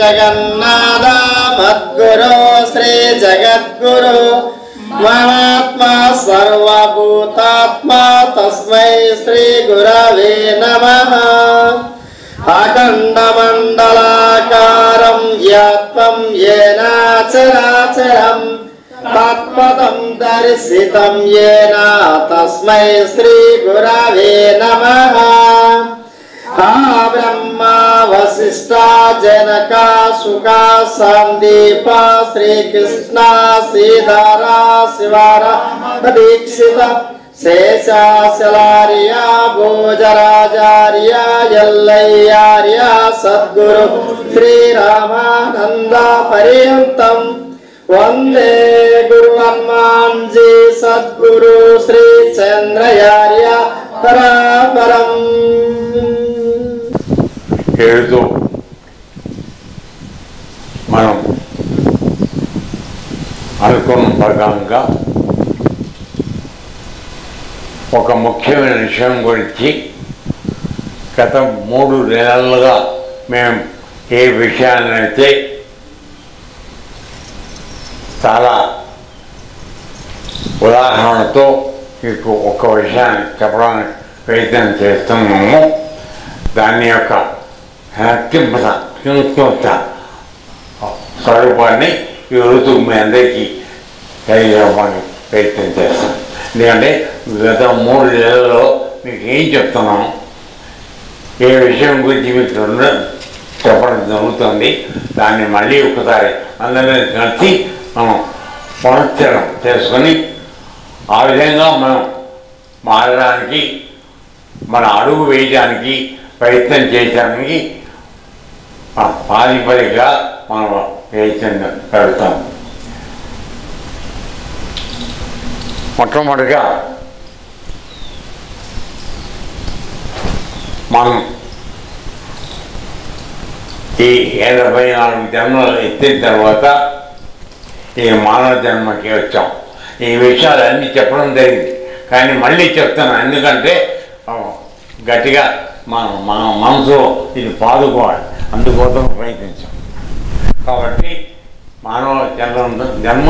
जगन्नाथ मद्गुरो श्री जगद्गुरु ममात्मा सर्वभूतात्मा तस्मै श्री गुरवे नमः। अखण्डमण्डलाकारं यत्त्वं येन चराचरं तत्पदं दर्शितं येन तस्मै श्री गुरवे नमः। ब्रह्मा वसिष्ठा जनका सुका संदीपा श्रीकृष्णा श्रीधरा शिवारा दीक्षिता शेषाचलार्या भोजराजार्या यल्लय्यार्या सद्गुरु श्रीरामानंद पर्यन्तं वंदे गुरुहनुमानजी सद्गुरु श्री चंद्रयार्य परापरम्। ఏడుతో మనం అనుకున్న ప్రకారంగా ఒక ముఖ్యమైన విషయం గురించి గత 3 నెలలుగా మేము ఏ విషయాన్నైతే చాలా ఉదాహరణతో మీకు ఒక విషయాన్ని చెప్పడానికి ప్రయత్నం చేస్తున్నాము. దాని యొక్క సంక్షిప్త స్వరూపాన్ని ఈరోజు మీ అందరికీ తెలియజేయడానికి ప్రయత్నం చేస్తాం. ఎందుకంటే గత 3 నెలల్లో మీకు ఏం చెప్తున్నాం, ఏ విషయం గురించి మీకు చెప్పడం జరుగుతుంది, దాన్ని మళ్ళీ ఒకసారి అందరినీ కలిసి మనం పునశ్చరణ చేసుకొని ఆ విధంగా మనం మారడానికి, మన అడుగు వేయడానికి ప్రయత్నం చేయడానికి ప్రాతిపదికగా మనం ప్రయత్నం పెడతాం. మొట్టమొదటిగా మనం ఈ 84 జన్మలు ఎత్తిన తర్వాత ఈ మానవ జన్మకి వచ్చాం. ఈ విషయాలన్నీ చెప్పడం జరిగింది, కానీ మళ్ళీ చెప్తాను. ఎందుకంటే గట్టిగా మన మనసు ఇది పాదుకోవాలి, అందుకోసం ప్రయత్నించాం. కాబట్టి మానవ జన్మ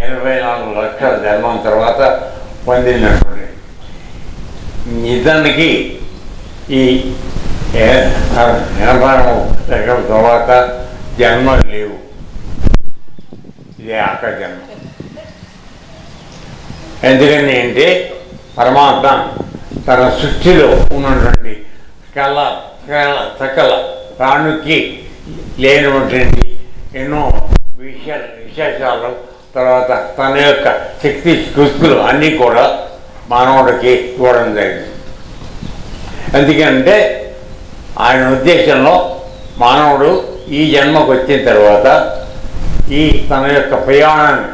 84 లక్షల జన్మం తర్వాత పొందినటువంటి ఇతనికి ఈ 84 లక్షల తర్వాత జన్మలు లేవు. ఇదే ఆక జన్మ. ఎందుకని అంటే పరమాత్మ తన సృష్టిలో ఉన్నటువంటి సకల ప్రాణికి లేనటువంటి ఎన్నో విశేషాలు, తర్వాత తన యొక్క శక్తి కృతులు అన్నీ కూడా మానవుడికి ఇవ్వడం జరిగింది. ఎందుకంటే ఆయన ఉద్దేశంలో మానవుడు ఈ జన్మకు వచ్చిన తర్వాత ఈ తన యొక్క ప్రయాణాన్ని,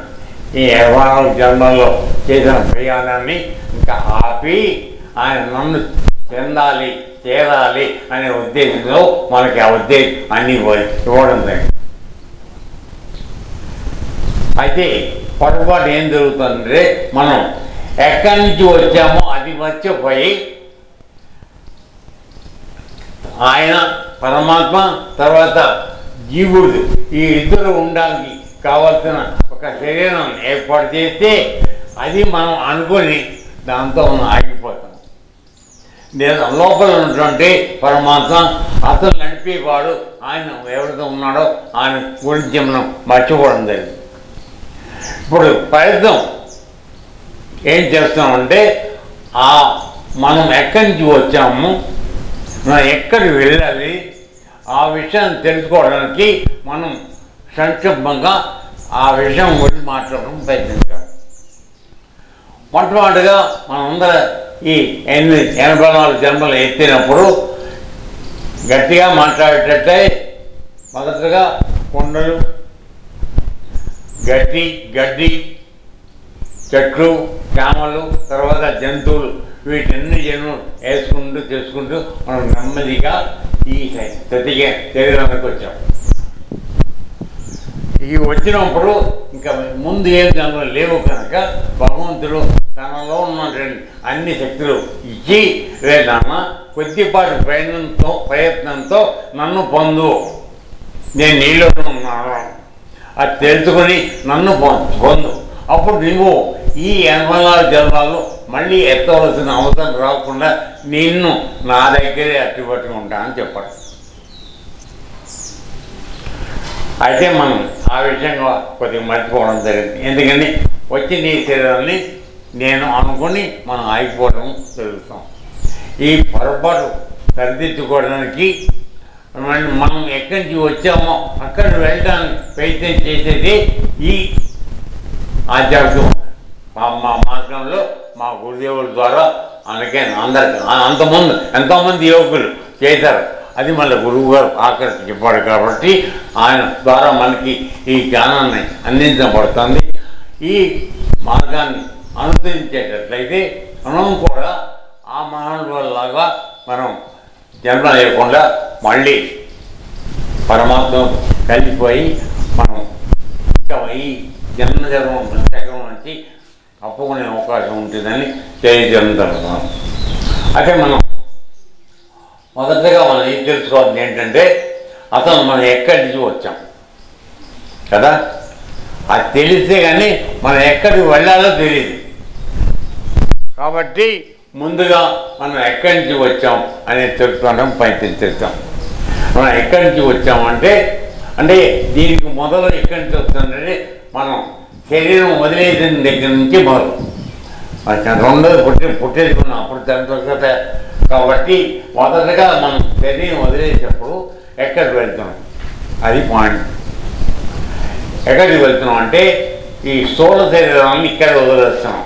ఈ 84 జన్మల్లో చేసిన ప్రయాణాన్ని ఇంకా ఆపి ఆయన నన్ను చెందాలి, చేరాలి అనే ఉద్దేశంలో మనకి ఆ ఉద్దేశం అన్నీ ఇవ్వడం జరిగింది. అయితే పొరపాటు ఏం జరుగుతుందంటే మనం ఎక్కడి నుంచి వచ్చామో అది మర్చిపోయి ఆయన పరమాత్మ తర్వాత జీవుడు ఈ ఇద్దరు ఉండడానికి కావాల్సిన ఒక శరీరం ఏర్పాటు చేస్తే అది మనం అనుకొని దాంతో మనం ఆగిపోతాం. లోపల ఉన్నటువంటి పరమాత్మ అతను నడిపేవాడు, ఆయన ఎవరితో ఉన్నాడో ఆయన గురించి మనం మర్చిపోవడం జరిగింది. ఇప్పుడు ప్రయత్నం ఏం చేస్తామంటే మనం ఎక్కడి నుంచి వచ్చాము, మనం ఎక్కడికి వెళ్ళాలి, ఆ విషయాన్ని తెలుసుకోవడానికి మనం సంక్షిప్తంగా ఆ విషయం గురించి మాట్లాడడం ప్రయత్నించాం. మొట్టమొదటిగా మనందరూ ఈ 84 జన్మలు ఎత్తినప్పుడు గట్టిగా మాట్లాడేటట్టే మొదటగా కొండలు, గడ్డి, చెట్లు, చేమలు, తర్వాత జంతువులు, వీటన్ని జన్మలు వేసుకుంటూ తెలుసుకుంటూ మనం నెమ్మదిగా ఈ శరీరానికి వచ్చాం. ఈ వచ్చినప్పుడు ఇంకా ముందు ఏం జన్మలు లేవు కనుక భగవంతుడు తనలో ఉన్నటువంటి అన్ని శక్తులు ఇచ్చి లేదన్నా కొద్దిపాటి ప్రయత్నంతో నన్ను పొందు, నేను నీలో ఉన్నాను అది తెలుసుకొని నన్ను పొందు, అప్పుడు నువ్వు ఈ 84 జన్మాలు మళ్ళీ ఎత్తవలసిన అవసరం రాకుండా నిన్ను నా దగ్గరే అట్టిపట్టుకుంటా అని చెప్పాడు. అయితే మనం ఆ విషయంగా కొద్దిగా మర్చిపోవడం జరిగింది. ఎందుకని వచ్చి నీ శరీరాన్ని నేను అనుకుని మనం ఆగిపోవడం జరుగుతాం. ఈ పొరపాటు సరిదిద్దుకోవడానికి మనం ఎక్కడి నుంచి వచ్చామో అక్కడ వెళ్ళడానికి ప్రయత్నం చేసేది ఈ ఆధ్యాత్మిక మా మార్గంలో మా గురుదేవుల ద్వారా అందుకే అందరికి అంతమంది ఎంతోమంది యోగులు చేశారు. అది మళ్ళీ గురువు గారు ఆఖరికి చెప్పాడు కాబట్టి ఆయన ద్వారా మనకి ఈ జ్ఞానాన్ని అందించబడుతుంది. ఈ మార్గాన్ని అనుసరించేటట్లయితే మనం కూడా ఆ మహానుభావులాగా మనం జన్మ లేకుండా మళ్ళీ పరమాత్మ కలిసిపోయి మనం ఇంకా ఈ జన్మచక్రం నుంచి అప్పుకునే అవకాశం ఉంటుందని తెలియజేయడం జరుగుతున్నాం. అయితే మనం మొదటగా మనం ఏం తెలుసుకోవాల్సింది ఏంటంటే అసలు మనం ఎక్కడి నుంచి వచ్చాం కదా, అది తెలిస్తే కానీ మనం ఎక్కడికి వెళ్ళాలో తెలియదు. కాబట్టి ముందుగా మనం ఎక్కడి నుంచి వచ్చాం అనేది తెలుసుకోవడం ప్రయత్నిస్తాం. మనం ఎక్కడి నుంచి వచ్చామంటే దీనికి మొదలు ఎక్కడి నుంచి వస్తుందంటే మనం శరీరం వదిలేసిన దగ్గర నుంచి మొదలు రెండోది పుట్టేది మనం అప్పుడు తెలుసు. కాబట్టి మొదటగా మనం శరీరం వదిలేసేటప్పుడు ఎక్కడికి వెళ్తున్నాం అది పాయింట్. ఎక్కడికి వెళ్తున్నాం అంటే ఈ స్థూల శరీరాన్ని ఇక్కడ వదిలేస్తున్నాం.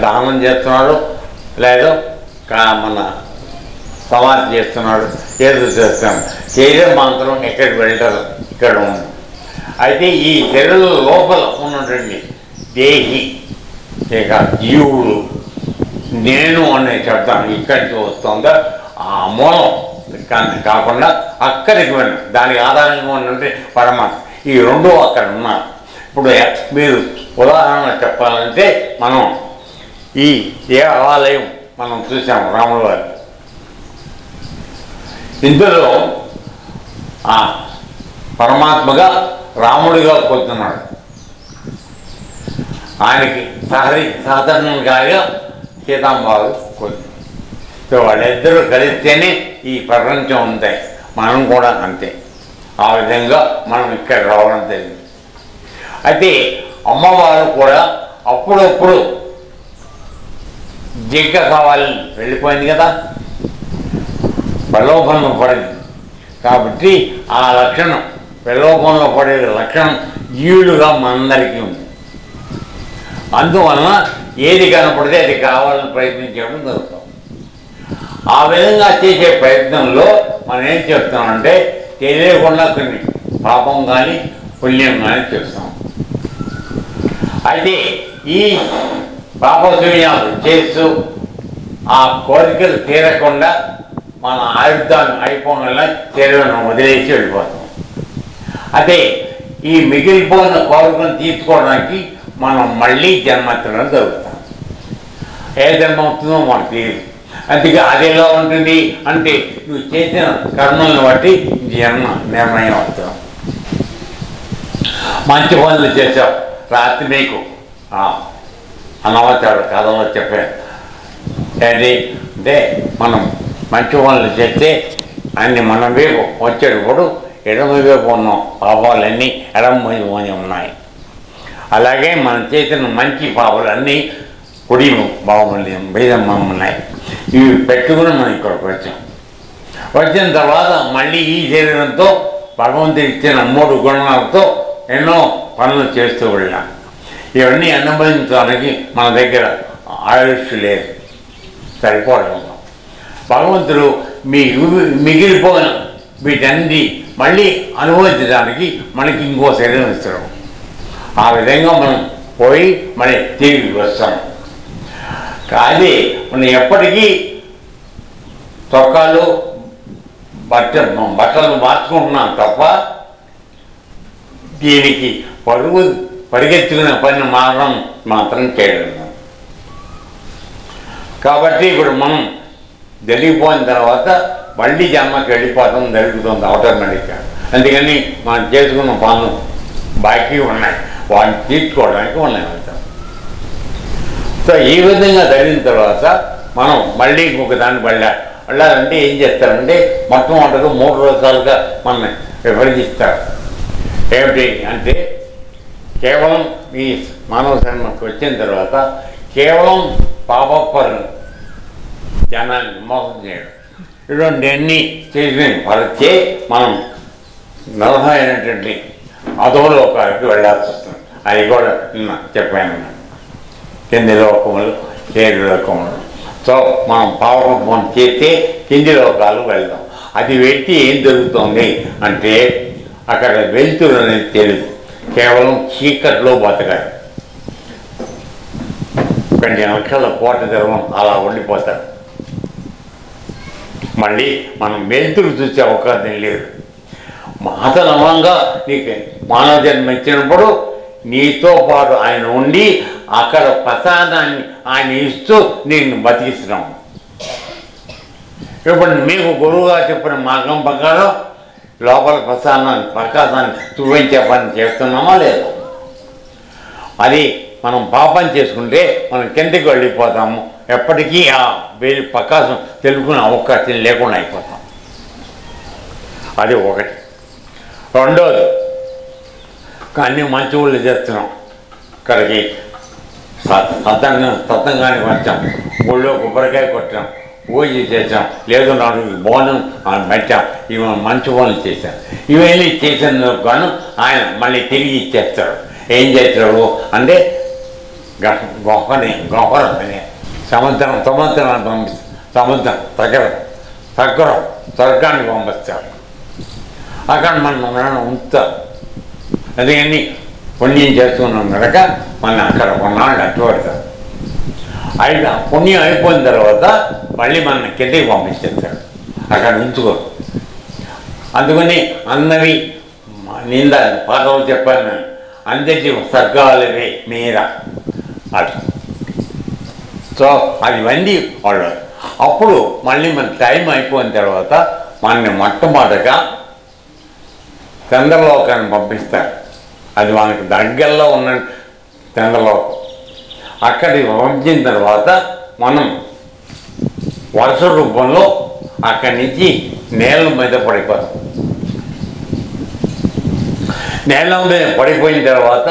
దానం చేస్తున్నాడు, లేదా మన సమాధి చేస్తున్నాడు, ఏదో చేస్తున్నాడు. శరీరం మాత్రం ఎక్కడికి వెళ్తారు, ఇక్కడ ఉంది. అయితే ఈ శరీరం లోపల ఉన్నటువంటి దేహి ఇక జీవుడు నేను అనే శబ్దం ఇక్కడికి వస్తుందో ఆ మూలం కాకుండా అక్కడికి వెళ్ళి దానికి ఆధారంగా ఉన్నట్టు పరమాత్మ, ఈ రెండు అక్కడ ఉన్నారు. ఇప్పుడు మీరు ఉదాహరణ చెప్పాలంటే మనం ఈ దేవాలయం మనం చూసాము రాముల వారి, ఇందులో ఆ పరమాత్మగా రాముడిగా కూర్చున్నాడు. ఆయనకి సాధారణంగా సీతాంబాబు కూర్చున్నాడు. సో వాళ్ళిద్దరూ కలిస్తేనే ఈ ప్రపంచం ఉంటాయి, మనం కూడా అంతే. ఆ విధంగా మనం ఇక్కడ రావడం జరిగింది. అయితే అమ్మవారు కూడా అప్పుడప్పుడు జింక కావాలని వెళ్ళిపోయింది కదా, ప్రలోభంలో పడింది. కాబట్టి ఆ లక్షణం ప్రలోభంలో పడే లక్షణం జీవులుగా మనందరికీ ఉంది. అందువలన ఏది కనపడితే అది కావాలని ప్రయత్నించడం జరుగుతాం. ఆ విధంగా చేసే ప్రయత్నంలో మనం ఏం చేస్తామంటే తెలియకుండా కొన్ని పాపం కానీ పుణ్యం కానీ చేస్తాం. అయితే ఈ పాపపుణ్యాలు చేస్తూ ఆ కోరికలు తీరకుండా మన ఆయుధాన్ని అయిపోయిన శరీరం వదిలేసి వెళ్ళిపోతాం. అయితే ఈ మిగిలిపోయిన కోరికను తీర్చుకోవడానికి మనం మళ్ళీ జన్మెత్తడం జరుగుతాం. ఏ జన్మ అవుతుందో మనకు తెలియదు. అందుకే అది ఎలా ఉంటుంది అంటే నువ్వు చేసిన కర్మలను బట్టి జన్మ నిర్ణయం అవుతాం. మంచి పనులు చేసావు, రాత్రి నీకు అనవచాడు కథలో చెప్పాను ఏంటి అంటే మనం మంచి పనులు చేస్తే అన్ని మన వైపు వచ్చేటప్పుడు ఎడమ వైపు ఉన్న పాపాలన్నీ ఎడమ వైపు ఉన్నాయి. అలాగే మనం చేసిన మంచి పాపాలన్నీ కుడి భావములు బీదమ్మ ఉన్నాయి. ఇవి పెట్టుకుని మనం ఇక్కడికి వచ్చాం. వచ్చిన తర్వాత మళ్ళీ ఈ శరీరంతో భగవంతుడు ఇచ్చిన 3 గుణాలతో ఎన్నో పనులు చేస్తూ వెళ్ళాం. ఇవన్నీ అనుభవించడానికి మన దగ్గర ఆయుష్ లేదు, సరిపోవడం. భగవంతుడు మిగిలిపోయిన వీటన్ని మళ్ళీ అనుభవించడానికి మనకి ఇంకో శరీరం ఇస్తాడు. ఆ విధంగా మనం పోయి మళ్ళీ తిరిగి వస్తాం. కానీ మనం ఎప్పటికీ చొక్కాలు బట్టలు మార్చుకుంటున్నాం తప్ప దీనికి పరిగెత్తుకునే పని మాత్రం చేయడం. కాబట్టి ఇప్పుడు మనం జరిగిపోయిన తర్వాత మళ్ళీ జన్మకి వెళ్ళిపోవడం జరుగుతుంది ఆటోమేటిక్గా. అందుకని మనం చేసుకున్న పనులు బాకీ ఉన్నాయి, వాటిని తీర్చుకోవడానికి ఉన్నాయి వెళ్తాం. సో ఈ విధంగా జరిగిన తర్వాత మనం మళ్ళీ ఇంకొక దాన్ని వెళ్ళాలంటే ఏం చేస్తారంటే మొట్టమొదటిగా 3 రకాలుగా మనం విభజిస్తారు. ఏమిటి అంటే కేవలం ఈ మానవ జన్మకు వచ్చిన తర్వాత కేవలం పాపపరులు జనాన్ని మోసం చేయడం, ఇటువంటి అన్నీ చేసిన పరిచే మనం నలభైనటువంటి అధోలోకానికి వెళ్ళాల్సి వస్తుంది. అది కూడా చెప్పాను, కింది లోకములు, ఏడు లోకములు. సో మనం పాపం చేస్తే కింది లోకాలు వెళ్దాం. అది పెట్టి ఏం జరుగుతుంది అంటే అక్కడ వెళ్తురు అనేది తెలియదు, కేవలం చీకట్లో బతకాలి. 20 లక్షల కోట్ల ధర్మం అలా ఉండిపోతారు. మళ్ళీ మనం వెళ్తురు చూసే అవకాశం లేదు. మాతనమంగా నీకు మానవ జన్మ ఇచ్చినప్పుడు నీతో పాటు ఆయన ఉండి అక్కడ ప్రసాదాన్ని ఆయన ఇస్తూ నేను బతికిస్తున్నాం. ఇప్పుడు మీకు గురువుగా చెప్పిన మార్గం ప్రకారం లోపల ప్రకాశాన్ని చూపించే పని చేస్తున్నామా లేదా? అది మనం పాపం చేసుకుంటే మనం కిందకి వెళ్ళిపోతాము. ఎప్పటికీ ఆ వేరే ప్రకాశం తెలుసుకునే అవకాశం లేకుండా అయిపోతాం. అది ఒకటి. రెండోది, అన్నీ మంచి ఊళ్ళు చేస్తున్నాం. ఇక్కడికి సత్తంగానికి వచ్చాం, ఊళ్ళో కొబ్బరికాయ కొట్టాం, పూజ చేసాం, లేదు నాకు బోనం పెట్టాం. ఇవి మంచి పనులు చేశాం. ఇవన్నీ చేసినందుకు గాను ఆయన మళ్ళీ తిరిగి ఇచ్చేస్తాడు. ఏం చేస్తాడు అంటే గొప్పని సముద్రాన్ని పంపిస్తాడు. సముద్రం దగ్గర స్వర్గానికి పంపిస్తాడు. అక్కడ మనం ఉంచుతారు. అందుకని పుణ్యం చేసుకున్నాం కనుక మనం అక్కడ కొన్నాళ్ళు అట్టు పడతారు. అయితే పుణ్యం అయిపోయిన తర్వాత మళ్ళీ మన కిందకి పంపించేస్తాడు, అక్కడ ఉంచుకోరు. అందుకని అన్నవి నింద పాటలు చెప్పాను నేను, అందరికీ స్వర్గాలవే మీద అది. సో అది వండి వాళ్ళు అప్పుడు మళ్ళీ మన టైం అయిపోయిన తర్వాత మనని మొట్టమొదటిగా చంద్రలోకాన్ని పంపిస్తారు. అది మనకు దగ్గరలో ఉన్న చంద్రలోకం. అక్కడికి పంపించిన తర్వాత మనం వర్ష రూపంలో అక్కడి నుంచి నేల మీద పడిపోతాం. నేల మీద పడిపోయిన తర్వాత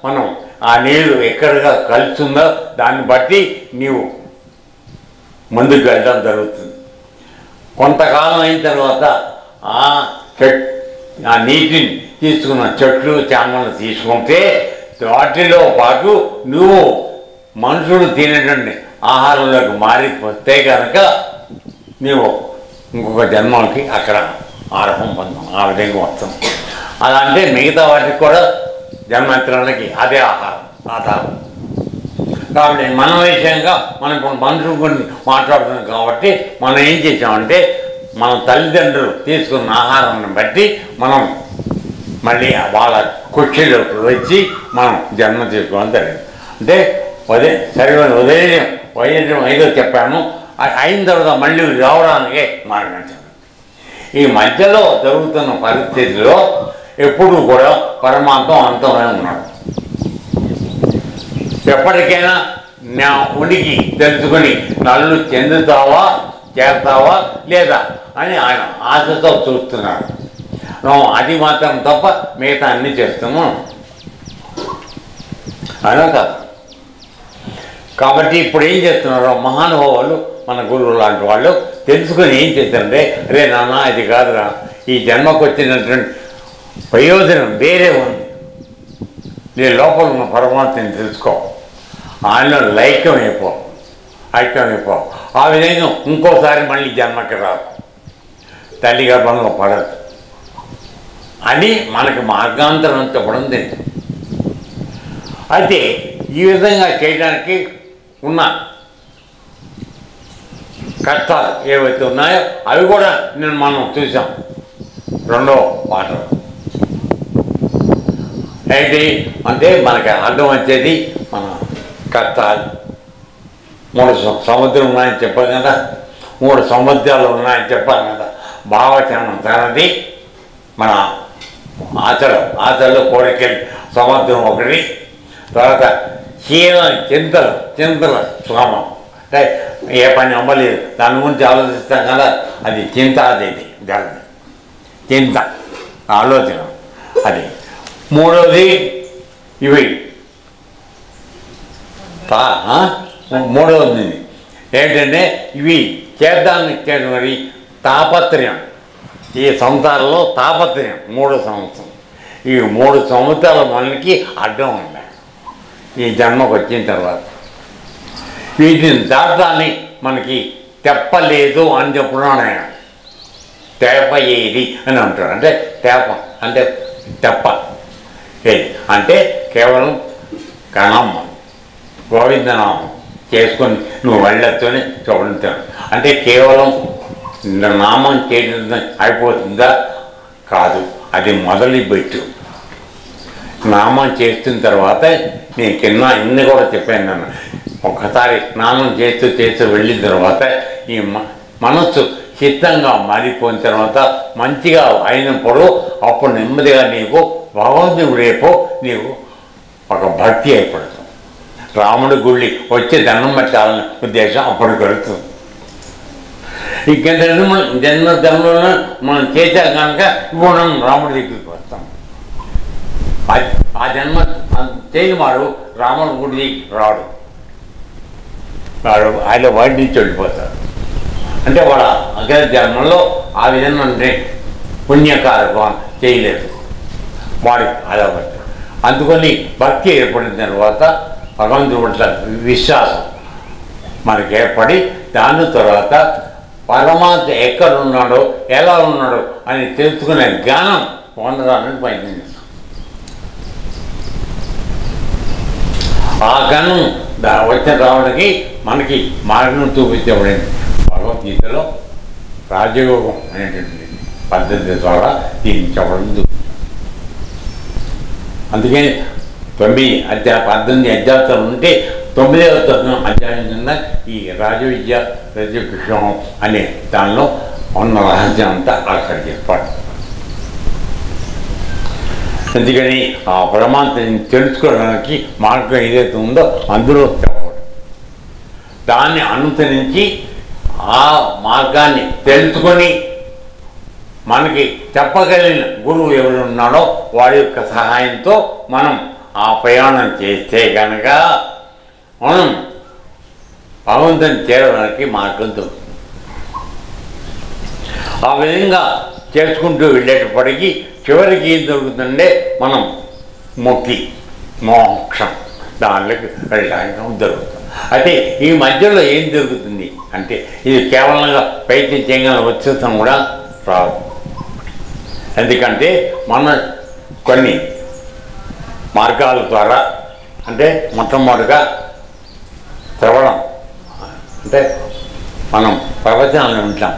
మనం ఆ నీళ్ళు ఎక్కడగా కలుస్తుందో దాన్ని బట్టి నీవు ముందుకు వెళ్ళడం జరుగుతుంది. కొంతకాలం అయిన తర్వాత ఆ నీటిని తీసుకున్న చెట్లు చేమలు తీసుకుంటే వాటిలో పాటు నువ్వు మనుషులు తినేటువంటి ఆహారంలోకి మారిపోతే కనుక నీవు ఇంకొక జన్మకి అక్కడ ఆరంభం పొందాం. ఆ విధంగా వస్తాం. అలా అంటే మిగతా వాటికి కూడా జన్మత్రాలకి అదే ఆధారం. కాబట్టి మన విషయంగా మనం ఇప్పుడు మనుషుల గురించి మాట్లాడుతున్నాం కాబట్టి మనం ఏం చేసామంటే మన తల్లిదండ్రులు తీసుకున్న ఆహారాన్ని బట్టి మనం మళ్ళీ వాళ్ళ కుర్చీలోకి వచ్చి మనం జన్మ తీసుకోవడం జరిగింది. అంటే వదిలేయడం ఏదో చెప్పాము, అయిన తర్వాత మళ్ళీ రావడానికే మార్గం. ఈ మధ్యలో జరుగుతున్న పరిస్థితిలో ఎప్పుడు కూడా పరమాత్మ అంతమే ఉన్నాడు. ఎప్పటికైనా నా ఉనికి తెలుసుకుని నన్ను చెందుతావా చేస్తావా లేదా అని ఆయన ఆశతో చూస్తున్నాడు. అది మాత్రం తప్ప మిగతా అన్నీ చేస్తాము అలా కాదు. కాబట్టి ఇప్పుడు ఏం చేస్తున్నారు మహానుభావులు, మన గురువు లాంటి వాళ్ళు తెలుసుకొని ఏం చేశారంటే, రే నాన్న ఇది కాదురా, ఈ జన్మకు వచ్చినటువంటి ప్రయోజనం వేరే ఉంది, నీ లోపల ఉన్న పరమాత్మని తెలుసుకో, ఆయనలో ఐక్యమైపో. ఆ విధంగా ఇంకోసారి మళ్ళీ జన్మకి రాదు, తల్లి గర్భంలో పడదు అని మనకి మార్గాంతరం చెప్పడం తెలియదు. అయితే ఈ విధంగా చేయడానికి ఉన్న కష్టాలు ఏవైతే ఉన్నాయో అవి కూడా మనం చూసాం రెండో పాటలో. అయితే అంటే మనకి అర్థం వచ్చేది మన కష్టాలు. 3 సముద్రం ఉన్నాయని చెప్పాను కదా, 3 సముద్రాలు ఉన్నాయని చెప్పాను కదా. భావచనం తనది, మన ఆచరలో కోరికలు సముద్రం ఒకటి, తర్వాత చింతల శ్రమం, అంటే ఏ పని అవ్వలేదు దాని గురించి ఆలోచిస్తాం కదా, అది చింత. అది దాని చింత ఆలోచన. అది మూడవది ఇవి మూడవది ఏంటంటే ఇవి చేద్దానికి మరి తాపత్రయం. ఈ సంవత్సరాల్లో తాపత్రయం 3 సంవత్సరం. ఈ 3 సంవత్సరాల మనకి అడ్డం ఉన్నాయి ఈ జన్మకు వచ్చిన తర్వాత. వీటిని దాటాన్ని మనకి తెప్పలేదు అని చెప్పున్నాను ఆయన. తేప ఏది అని అంటాడు. అంటే తేప అంటే తెప్ప ఏది అంటే కేవలం గణం గోవిందనామం చేసుకొని నువ్వు వెళ్ళొచ్చని చూడతాను. అంటే కేవలం నామం చేయడం అయిపోతుందా? కాదు, అది మొదలుపెట్టు. నామం చేస్తున్న తర్వాత నేను కింద ఇన్ని కూడా చెప్పాను. నన్ను ఒక్కసారి నామం చేస్తూ వెళ్ళిన తర్వాత ఈ మనస్సు చిత్తంగా మారిపోయిన తర్వాత మంచిగా అయినప్పుడు అప్పుడు నెమ్మదిగా నీకు భగవంతుడు రేపు నీకు ఒక భక్తి ఏర్పడుతుంది. రాముడి గుళ్ళి వచ్చే దండం పెట్టాలనే ఉద్దేశం అప్పుడు కలుగుతుంది. ఈ జన్మలో మనం చేశాం కనుక ఇప్పుడు మనం రాముడి దగ్గరికి వస్తాం. ఆ జన్మ చేయని వాడు రాముడి గుడి రాడు, ఆయన వాడి నుంచి వెళ్ళిపోతాడు. అంటే వాడు అగ్ర జన్మలో ఆ విధంగా అంటే పుణ్యకారకం చేయలేదు వాడికి అలవాటు. అందుకని భక్తి ఏర్పడిన తర్వాత భగవంతుడి పట్ల విశ్వాసం మనకి ఏర్పడి దాని తర్వాత పరమాత్మ ఎక్కడ ఉన్నాడో ఎలా ఉన్నాడో అని తెలుసుకునే జ్ఞానం పొందడానికి ప్రయత్నం చేస్తాం. ఆ జ్ఞానం వచ్చిన రావడానికి మనకి మార్గం చూపించబడింది భగవద్గీతలో. రాజయోగం అనేటువంటి పద్ధతి ద్వారా దీన్ని చెప్పడం చూపించాం. అందుకని 18 అధ్యాయాలు ఉంటే 9వ అధ్యాయం కింద ఈ రాజవిద్య రజకృష్ణం అనే దానిలో ఉన్న రహస్యం అంతా అక్కడ చెప్పాడు. అందుకని ఆ పరమాత్మని తెలుసుకోవడానికి మార్గం ఏదైతే ఉందో అందులో చెప్పాడు. దాన్ని అనుసరించి ఆ మార్గాన్ని తెలుసుకొని మనకి చెప్పగలిగిన గురువు ఎవరు ఉన్నాడో వాడి యొక్క సహాయంతో మనం ఆ ప్రయాణం చేస్తే కనుక మనం భగవంతుని చేరడానికి మార్గం దొరుకుతుంది. ఆ విధంగా చేసుకుంటూ వెళ్ళేటప్పటికీ చివరికి ఏం దొరుకుతుందంటే మనం మోక్షం దానిలోకి వెళ్ళడానికి దొరుకుతుంది. అయితే ఈ మధ్యలో ఏం జరుగుతుంది అంటే ఇది కేవలంగా ప్రయత్నం చేయగల వచ్చేస్తాం కూడా రాదు. ఎందుకంటే మన కొన్ని మార్గాల ద్వారా అంటే మొట్టమొదటిగా శ్రవణం, అంటే మనం ప్రవచనాలు వింటాం.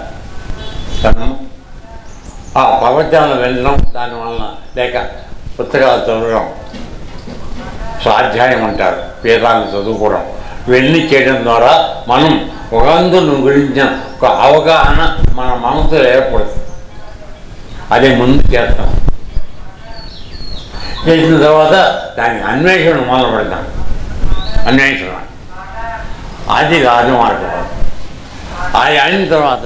ఆ ప్రవచనాలు వినడం దానివల్ల లేక పుస్తకాలు చదవడం, స్వాధ్యాయం అంటారు, వేదాలను చదువుకోవడం, ఇవన్నీ చేయడం ద్వారా మనం భగవంతుని గురించిన ఒక అవగాహన మన మనసులో ఏర్పడుతుంది. అదే ముందు చేస్తాం. చేసిన తర్వాత దానికి అన్వేషణ మొదలు పెడతాం. అన్వేషణ అది రాజమార్గం. అది అయిన తర్వాత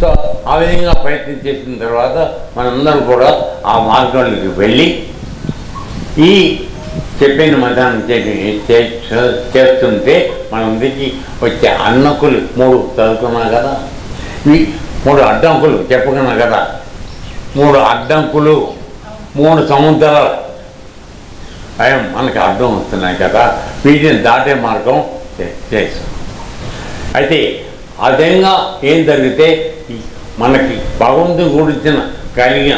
సో ఆ విధంగా ప్రయత్నం చేసిన తర్వాత మనందరం కూడా ఆ మార్గంలోకి వెళ్ళి ఈ చెప్పింది మధ్యాహ్నం చేస్తుంటే మన దిగి వచ్చే అన్నకులు 3 చదువుకున్నా కదా, ఈ 3 అడ్డంకులు చెప్పుకున్నా కదా, 3 అడ్డంకులు 3 సముద్రాలు భయం మనకి అర్థం వస్తున్నాయి కదా, వీటిని దాటే మార్గం చేస్తాం. అయితే అదేంగా ఏం జరిగితే మనకి భగవంతుని గురించిన కలిగిన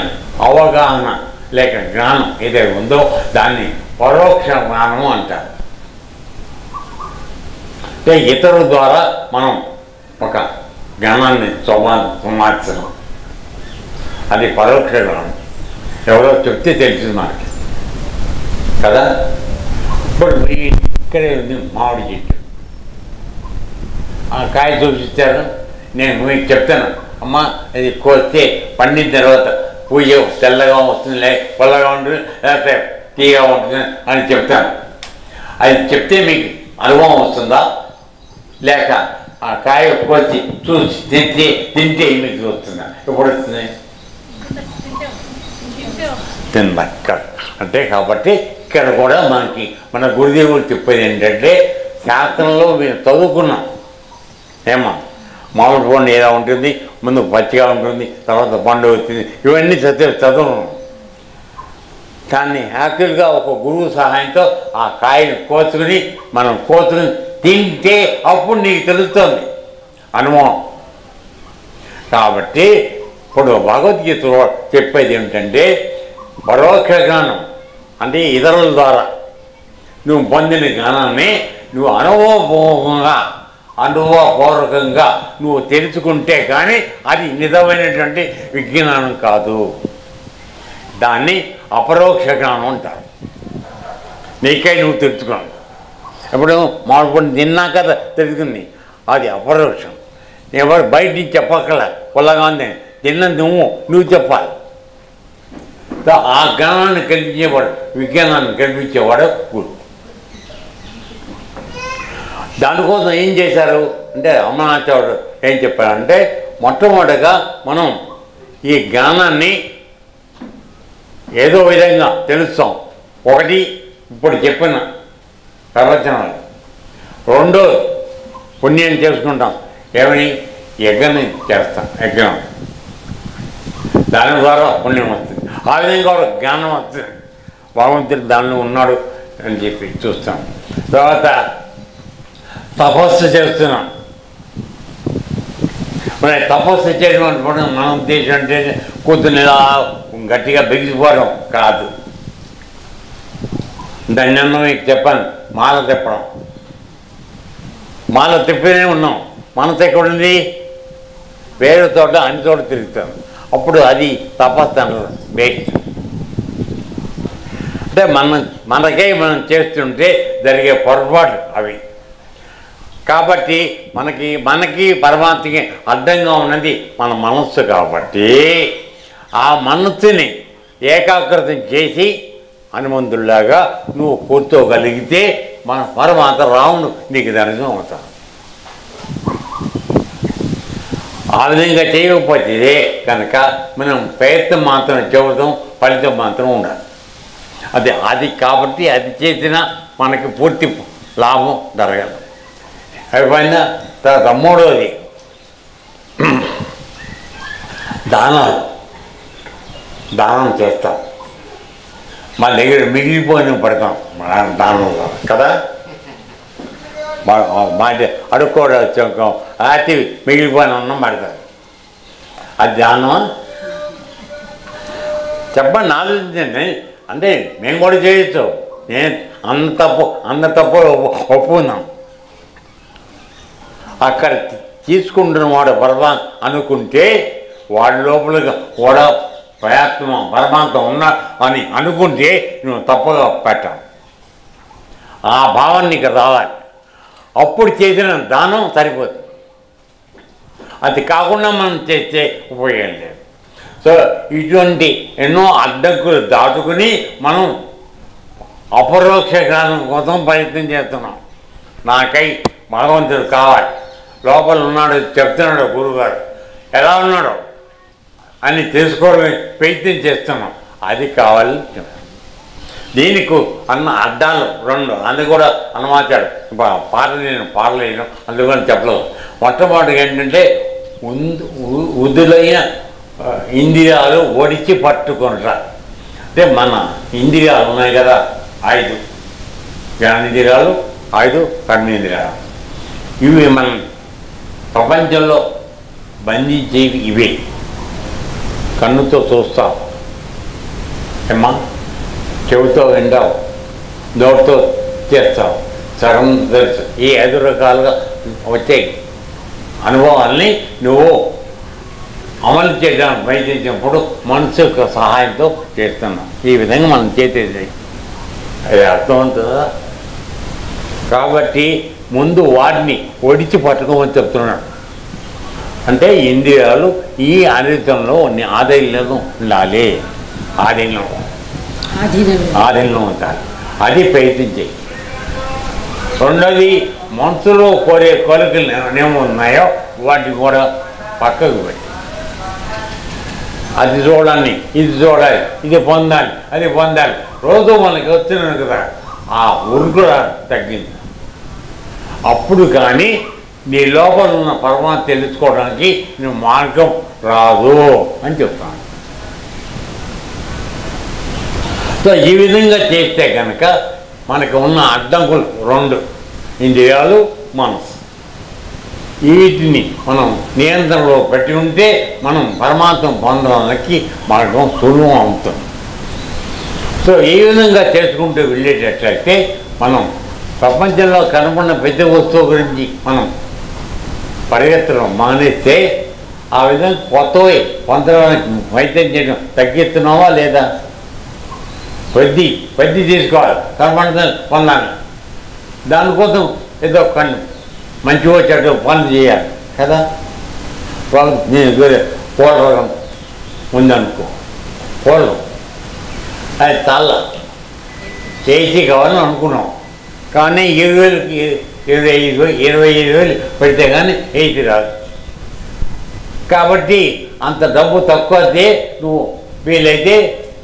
అవగాహన లేక జ్ఞానం ఏదైతే ఉందో దాన్ని పరోక్ష జ్ఞానం అంటారు. అంటే ఇతరుల ద్వారా మనం ఒక జ్ఞానాన్ని సమాచారం, అది పరోక్ష జ్ఞానం. ఎవరో చెప్తే తెలిసింది మనకి కదా. ఇప్పుడు ఇక్కడే ఉంది మామిడి చెట్టు, ఆ కాయ చూపిస్తారు. నేను మీకు చెప్తాను, అమ్మ అది కోస్తే పండిన తర్వాత పూజ తెల్లగా వస్తుంది, పొల్లగా ఉంటుంది, లేకపోతే తీయగా ఉంటుంది అని చెప్తాను. అది చెప్తే మీకు అనుభవం వస్తుందా, లేక ఆ కాయ కోసి చూసి తింటే మీకు వస్తుందా? ఎప్పుడు వస్తుంది? తిందక్క అంటే. కాబట్టి ఇక్కడ కూడా మనకి మన గురుదేవులు చెప్పేది ఏంటంటే, శాస్త్రంలో మీరు చదువుకున్నాం ఏమో, మామిడి పండు ఎలా ఉంటుంది, ముందు పచ్చిగా ఉంటుంది, తర్వాత పండు వచ్చింది, ఇవన్నీ చదువు. దాన్ని యాక్చువల్గా ఒక గురువు సహాయంతో ఆ కాయను కోసుకుని మనం కోసుకుని తింటే అప్పుడు నీకు తెలుస్తుంది అనుభవం. కాబట్టి ఇప్పుడు భగవద్గీతలో చెప్పేది ఏమిటంటే, పరోక్ష జ్ఞానం అంటే ఇతరుల ద్వారా నువ్వు పొందిన జ్ఞానాన్ని నువ్వు అనుభవపూర్వకంగా నువ్వు తెలుసుకుంటే కానీ అది నిజమైనటువంటి విజ్ఞానం కాదు. దాన్ని అపరోక్ష జ్ఞానం అంటారు. నీకై నువ్వు తెలుసుకున్నావు. ఇప్పుడు మామిడి తిన్నాక తెలుసుకుంది, అది అపరోక్షం. ఎవరు బయట నుంచి చెప్పక్కల పొల్లగా ఉంది, తిన్న నువ్వు చెప్పాలి. ఆ జ్ఞానాన్ని కల్పించేవాడు, విజ్ఞానాన్ని కల్పించేవాడు గురువు. దానికోసం ఏం చేశారు అంటే, అమ్మనాచార్యుడు ఏం చెప్పారంటే, మొట్టమొదటిగా మనం ఈ జ్ఞానాన్ని ఏదో విధంగా తెలుస్తాం. ఒకటి ఇప్పుడు చెప్పిన ప్రవచనాలు, 2 పుణ్యం చేసుకుంటాం. ఏమని? యజ్ఞం చేస్తాం. యజ్ఞం దాని ద్వారా పుణ్యం వస్తుంది. ఆ విధంగా కూడా జ్ఞానం వస్తుంది. భగవంతుడు దానిలో ఉన్నాడు అని చెప్పి చూస్తాం. తర్వాత తపస్సు చేస్తున్నాం. మరి తపస్సు చేయడం మన ఉద్దేశం అంటే కూతుర్ని ఇలా గట్టిగా బిగిసిపోవడం కాదు. దాన్ని అన్న మీకు చెప్పాను, మాల తిప్పడం. మాల తిప్పినే ఉన్నాం, మనసు ఎక్కడుంది? వేరే చోట అన్ని చోట తిరుగుతాం. అప్పుడు అది తపస్సు అన్నది వేస్ట్. అంటే మనకే మనం చేస్తుంటే జరిగే పొరపాటు అవి. కాబట్టి మనకి పరమాత్మకి అడ్డంగా ఉన్నది మన మనస్సు. కాబట్టి ఆ మనస్సుని ఏకాగ్రతం చేసి హనుమంతుడిలాగా నువ్వు కూర్చోగలిగితే మన పరమాత్మ రాముడు నీకు దర్శనం అవుతాడు. ఆ విధంగా చేయకపోతే కనుక మనం ప్రయత్నం మాత్రం చెబుతాం, ఫలితం మాత్రం ఉండాలి. అది కాబట్టి అది చేసినా మనకి పూర్తి లాభం జరగదు. అయిపోయిందా? తర్వాత 3వది దానం చేస్తాం. మన దగ్గర మిగిలిపోయిన పడతాం దానంలో కదా. అడుక్కోవడం వచ్చాం, రాత్రి మిగిలిపోయిన అన్నం పడతాం. అది దానం చెప్పండి, ఆలోచించండి. అంటే మేము కూడా చేయొచ్చు. నేను అంత తప్పు ఒప్పుకున్నాం. అక్కడ తీసుకుంటున్న వాడు పరమాత్మ అనుకుంటే వాడి లోపలిగా కూడా ప్రయత్నం పరమాత్మ ఉన్నా అని అనుకుంటే నువ్వు తప్పుగా పెట్టావు. ఆ భావాన్ని నీకు రావాలి. అప్పుడు చేసిన దానం సరిపోతుంది. అది కాకుండా మనం చేస్తే ఉపయోగం లేదు. సో ఇటువంటి ఎన్నో అడ్డంకులు దాటుకుని మనం అపరోక్ష జ్ఞానం కోసం ప్రయత్నం చేస్తున్నాం. నాకై భగవంతుడు కావాలి, లోపల ఉన్నాడు చెప్తున్నాడు గురువుగారు, ఎలా ఉన్నాడో అని తెలుసుకోవడం ప్రయత్నం చేస్తున్నాం. అది కావాలి. దీనికి అన్న అడ్డాలు 2 అది కూడా అన్నమాచాడు పాట నేను పాడలేను అందుకని చెప్పలేదు. మొట్టమొదటిగా ఏంటంటే వదులైన ఇంద్రియాలు ఒడిచి పట్టుకుంటా. అంటే మన ఇంద్రియాలు ఉన్నాయి కదా 5 జ్ఞానేంద్రియాలు 5 కర్మేంద్రియాలు. ఇవి మనం ప్రపంచంలో బంధించేవి ఇవే. కన్నుతో చూస్తావు ఏమ్మా, చెవితో వింటావు, నోటితో చేస్తావు, సగం తెలుసు. ఈ 5 రకాలుగా వచ్చే అనుభవాల్ని నువ్వు అమలు చేయడానికి ప్రయత్నించినప్పుడు మనసు యొక్క సహాయంతో చేస్తున్నావు. ఈ విధంగా మనం చేసేది అది అర్థమవుతుందా? కాబట్టి ముందు వాటిని ఒడిచి పట్టుకోమని చెప్తున్నాడు. అంటే ఇంద్రియాలు ఈ ఆదిత్యంలో ఆధీనంలో ఉండాలి. ఆధీనంలో ఉండాలి. అది ప్రయత్నించే. రెండోది మనసులో కోరే కోరికలు ఏమున్నాయో వాటిని కూడా పక్కకు పెట్టి అది చూడాలి, ఇది చూడాలి, ఇది పొందాలి, అది పొందాలి. రోజు మనకి వచ్చినాను కదా ఆ ఉరుకుల తగ్గింది. అప్పుడు కానీ నీ లోపల ఉన్న పరమాత్మ తెలుసుకోవడానికి నువ్వు మార్గం రాదు అని చెప్తాను. సో ఈ విధంగా చేస్తే కనుక మనకు ఉన్న అడ్డంకులు 2 ఇంద్రియాలు మనసు. వీటిని మనం నియంత్రణలో పెట్టి ఉంటే మనం పరమాత్మ పొందడానికి మార్గం సులభం అవుతుంది. సో ఈ విధంగా చేసుకుంటూ వెళ్ళేటట్లయితే మనం ప్రపంచంలో కనపడిన ప్రతి వస్తువు గురించి మనం పరిగెత్తడం మానేస్తే ఆ విధంగా కొత్తవి పొందడానికి ప్రయత్నం చేయడం తగ్గిస్తున్నావా లేదా? పద్ది తీసుకోవాలి, కనపడుతుంది పొందాలి. దానికోసం ఏదో మంచి వచ్చేట పనులు చేయాలి కదా. నేను వేరే కోళ్ళ రోగం ఉందనుకో, కోళ్ళు అది తల్ల చేసి కావాలని అనుకున్నాం. కానీ 20,000కి 25,000 పెడితే కానీ ఏది రాదు. కాబట్టి అంత డబ్బు తక్కువ అయితే నువ్వు వీలైతే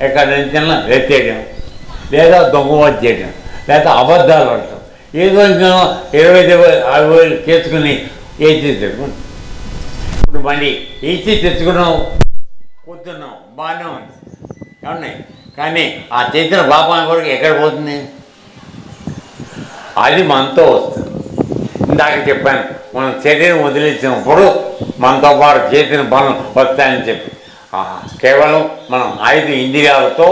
ఎక్కడ నుంచి రెత్తేయడం, లేదా దొంగవాది చేయడం, లేదా అబద్ధాలు పడటం, ఏదో 25,000 చేసుకుని ఏసీ తెచ్చుకుని ఇప్పుడు మళ్ళీ ఏసీ తెచ్చుకున్నావు, కూర్చున్నావు, బాగానే ఉంది ఏమన్నాయి. కానీ ఆ చేసిన పాపాన్ని కూడా ఎక్కడ పోతుంది? అది మనతో వస్తుంది. ఇందాక చెప్పాను, మనం శరీరం వదిలేసినప్పుడు మనతో పాటు చేసిన పనులు వస్తాయని చెప్పి కేవలం మనం 5 ఇంద్రియాలతో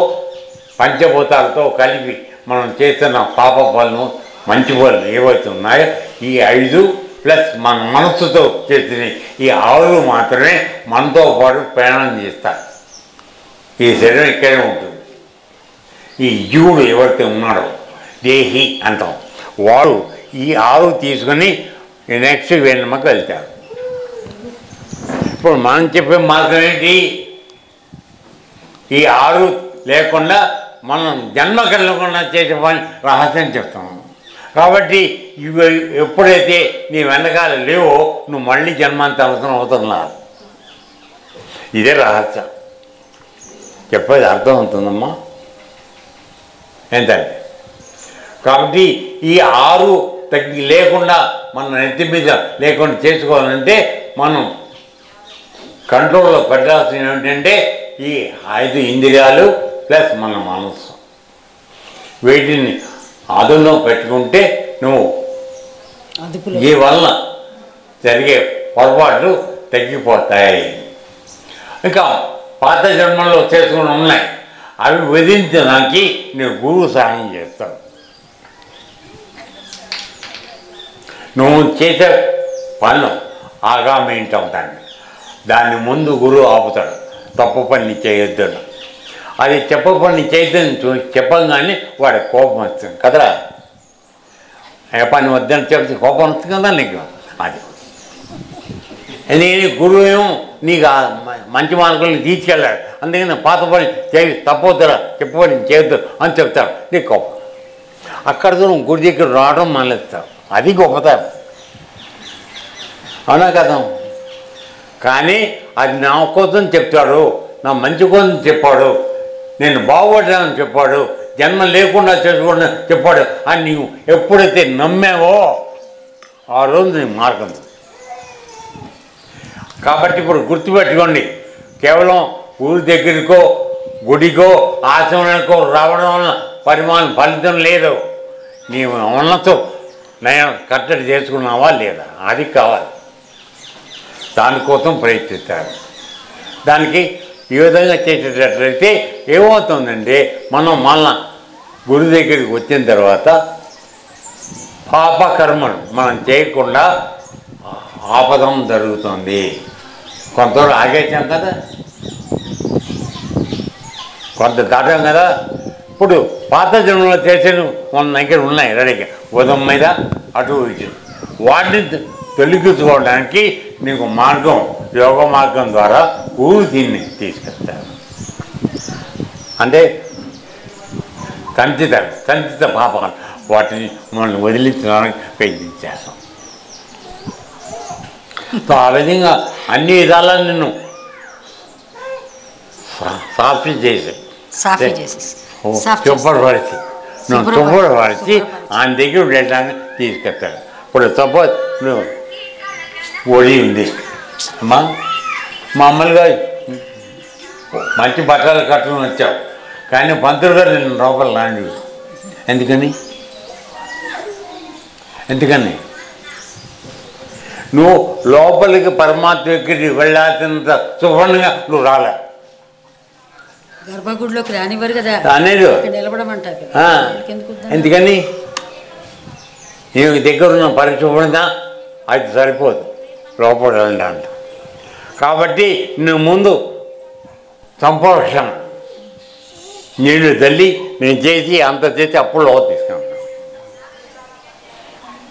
పంచభూతాలతో కలిపి మనం చేస్తున్న పాప పనులు మంచి పనులు ఏవైతే ఉన్నాయో ఈ 5 ప్లస్ మన మనస్సుతో చేసిన ఈ 6 మాత్రమే మనతో పాటు ప్రయాణం చేస్తారు. ఈ శరీరం ఇక్కడే ఉంటుంది. ఈ జీవుడు ఎవరైతే ఉన్నాడో దేహి అంటాం, వాడు ఈ 6 తీసుకొని నెక్స్ట్ వెన్నమ్మకి వెళ్తాడు. ఇప్పుడు మనం చెప్పే మార్గం ఏంటి? ఈ 6 లేకుండా మనం జన్మ కలగకుండా చేసే పని రహస్యం చెప్తాము. కాబట్టి ఇవి ఎప్పుడైతే నీ వెనకాల లేవో నువ్వు మళ్ళీ జన్మాంత అవసరం అవుతున్నావు. ఇదే రహస్యం. చెప్పేది అర్థమవుతుందమ్మా ఏంటంటే. కాబట్టి ఈ 6 లేకుండా మన నెత్తి మీద లేకుండా చేసుకోవాలంటే మనం కంట్రోల్లో పెట్టాల్సింది ఏమిటంటే ఈ 5 ఇంద్రియాలు ప్లస్ మన మనస్సు, వీటిని అదుపులో పెట్టుకుంటే నువ్వు ఈ వల్ల జరిగే పొరపాట్లు తగ్గిపోతాయి. ఇంకా పాత జన్మల్లో చేసుకుని ఉన్నాయి, అవి విధించడానికి నువ్వు గురువు సహాయం చేస్తావు. నువ్వు చేసే పనులు ఆగామి ఏంటవుతాయి, దాన్ని ముందు గురువు ఆపుతాడు. తప్పు పని చేయొద్దు, అది చెప్ప పని చేయొద్దని చెప్పగానే వాడి కోపం వస్తుంది కదరా. ఏ పని వద్దని చెప్తే కోపం వస్తుంది కదా నీకు. అది ఎందుకని గురువు ఏమో నీకు మంచి మార్గాలను తీసుకెళ్ళాడు, అందుకని పాత పని చేయి తప్పవుతారా చెప్పని చేయొద్దు అని చెప్తాడు, నీకు కోపం. అక్కడ నువ్వు గుడి దగ్గర రావడం మానేస్తావు, అది గొప్పతనం. అవునా కదా. కానీ అది నా కోసం చెప్తాడు, నా మంచి కోసం చెప్పాడు, నేను బాగుపడ్డానని చెప్పాడు, జన్మ లేకుండా చేసుకోండి చెప్పాడు అని నీవు ఎప్పుడైతే నమ్మావో ఆ రోజు నీ మార్గం. కాబట్టి ఇప్పుడు గుర్తుపెట్టుకోండి, కేవలం ఊరి దగ్గరికో గుడికో ఆశ్రమానికో రావడం వల్ల పరిమాణం ఫలితం లేదు. నీవు ఉన్నతో నేను కట్టడి చేసుకున్నావా లేదా అది కావాలి. దానికోసం ప్రయత్నిస్తారు. దానికి ఈ విధంగా చేసేటట్లయితే ఏమవుతుందంటే మనం మళ్ళా గుడి దగ్గరికి వచ్చిన తర్వాత పాపకర్మలు మనం చేయకుండా ఆపదం జరుగుతుంది. కొంతవరకు ఆగేసాం కదా, కొంత దాటాం కదా. ఇప్పుడు పాత జన్మలో చేసేవి మన దగ్గర ఉన్నాయి రెడీగా, ఉదయం మీద అటు ఇటు. వాటిని తొలగించుకోవడానికి నీకు మార్గం, యోగ మార్గం ద్వారా దీన్ని తీసుకెళ్తారు. అంటే సంచిత పాపాలు వాటిని మనం వదిలించడానికి ప్రయత్నించేస్తాం. సో ఆ విధంగా అన్ని విధాలా నిన్ను సాఫీ చేసి శుభ్రపరిచి నువ్వు శుభ్రపరిచి ఆయన దగ్గర వెళ్ళడానికి తీసుకెళ్తాడు. ఇప్పుడు సపోజ్ నువ్వు ఒడి ఉంది అమ్మా, మామూలుగా మంచి బట్టలు కట్టుకుని వచ్చావు, కానీ పంతులు గారు నేను లోపల రాండి. ఎందుకని నువ్వు లోపలికి పరమాత్మ దగ్గరికి వెళ్ళాల్సినంత శుభ్రంగా నువ్వు రాలే. గర్భగుడిలోకి రానివ్వరు కదా అనేది నిలబడమంటారు. ఎందుకని నీకు దగ్గర ఉన్న పరిశుభ్రంగా అది సరిపోదు లోపల వెళ్ళడానికి. కాబట్టి నువ్వు ముందు సంపోషణ నీళ్ళు తల్లి నేను చేసి అంత చేసి అప్పుడు లోపల తీసుకుంటాను.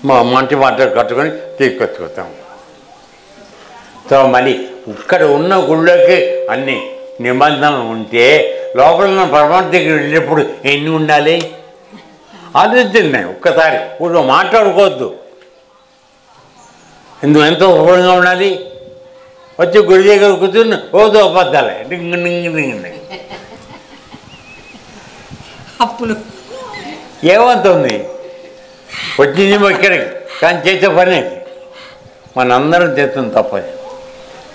మా మంచి మాటలు కట్టుకొని తీసుకొచ్చుకుంటాం. సో మళ్ళీ ఇక్కడ ఉన్న గుళ్ళోకి అన్ని నిబంధనలు ఉంటే లోపల ఉన్న పరమాత్మ దగ్గర వెళ్ళినప్పుడు ఎన్ని ఉండాలి ఆలోచించండి. ఒక్కసారి ఊళ్ళో మాట్లాడుకోవద్దు. ఎందుకు ఎంతో శుభ్రంగా ఉండాలి. వచ్చి గుడి దగ్గర కూర్చుని రోజు అబద్ధాలే అప్పులు ఏమవుతుంది వచ్చింది ఇక్కడికి, కానీ చేసే పని మనందరం చేస్తుంది తప్పది.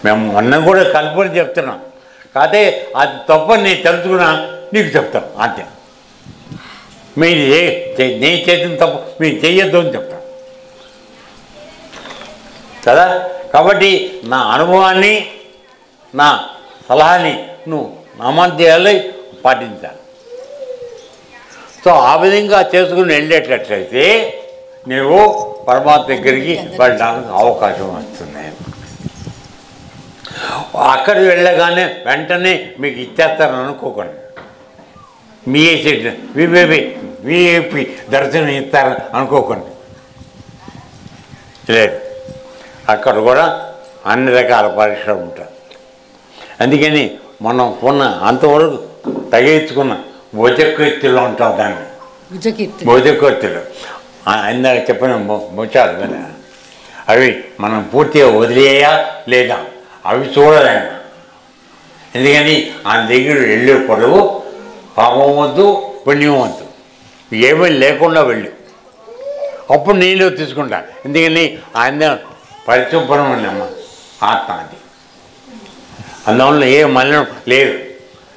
మేము మొన్న కూడా కలుపుని చెప్తున్నాం, కాదే అది తప్పని నేను తెలుసుకున్నా నీకు చెప్తాను అంతే. మీరు నేను చేసిన తప్పు మీరు చెయ్యొద్దు అని చెప్తాను కదా. కాబట్టి నా అనుభవాన్ని నా సలహాని నువ్వు నామధ్యాలు పాటించాలి. సో ఆ విధంగా చేసుకుని వెళ్ళేటట్లయితే నువ్వు పరమాత్మ దగ్గరికి వెళ్ళడానికి అవకాశం వస్తుంది. అక్కడికి వెళ్ళగానే వెంటనే మీకు ఇచ్చేస్తారని అనుకోకండి. విఐపి దర్శనం ఇస్తారని అనుకోకండి. లేదు, అక్కడ కూడా అన్ని రకాల పరీక్షలు ఉంటాయి. అందుకని మనం కొన్న అంతవరకు తగ్గించుకున్న భుజకీర్తిలో ఉంటాం. దాన్ని భుజకీర్తిలో ఇందాక చెప్పిన ముచ్చాలు కదా, అవి మనం పూర్తిగా వదిలేయా లేదా అవి చూడాలన్నా. ఎందుకని ఆయన దగ్గర వెళ్ళే పొడవు పాపం వద్దు పుణ్యం వద్దు, ఏమీ లేకుండా వెళ్ళు. అప్పుడు నీళ్ళు తీసుకుంటా. ఎందుకని ఆయన పరిశుభ్రం అమ్మ ఆత్మ అది. అందువల్ల ఏ మలినం లేదు.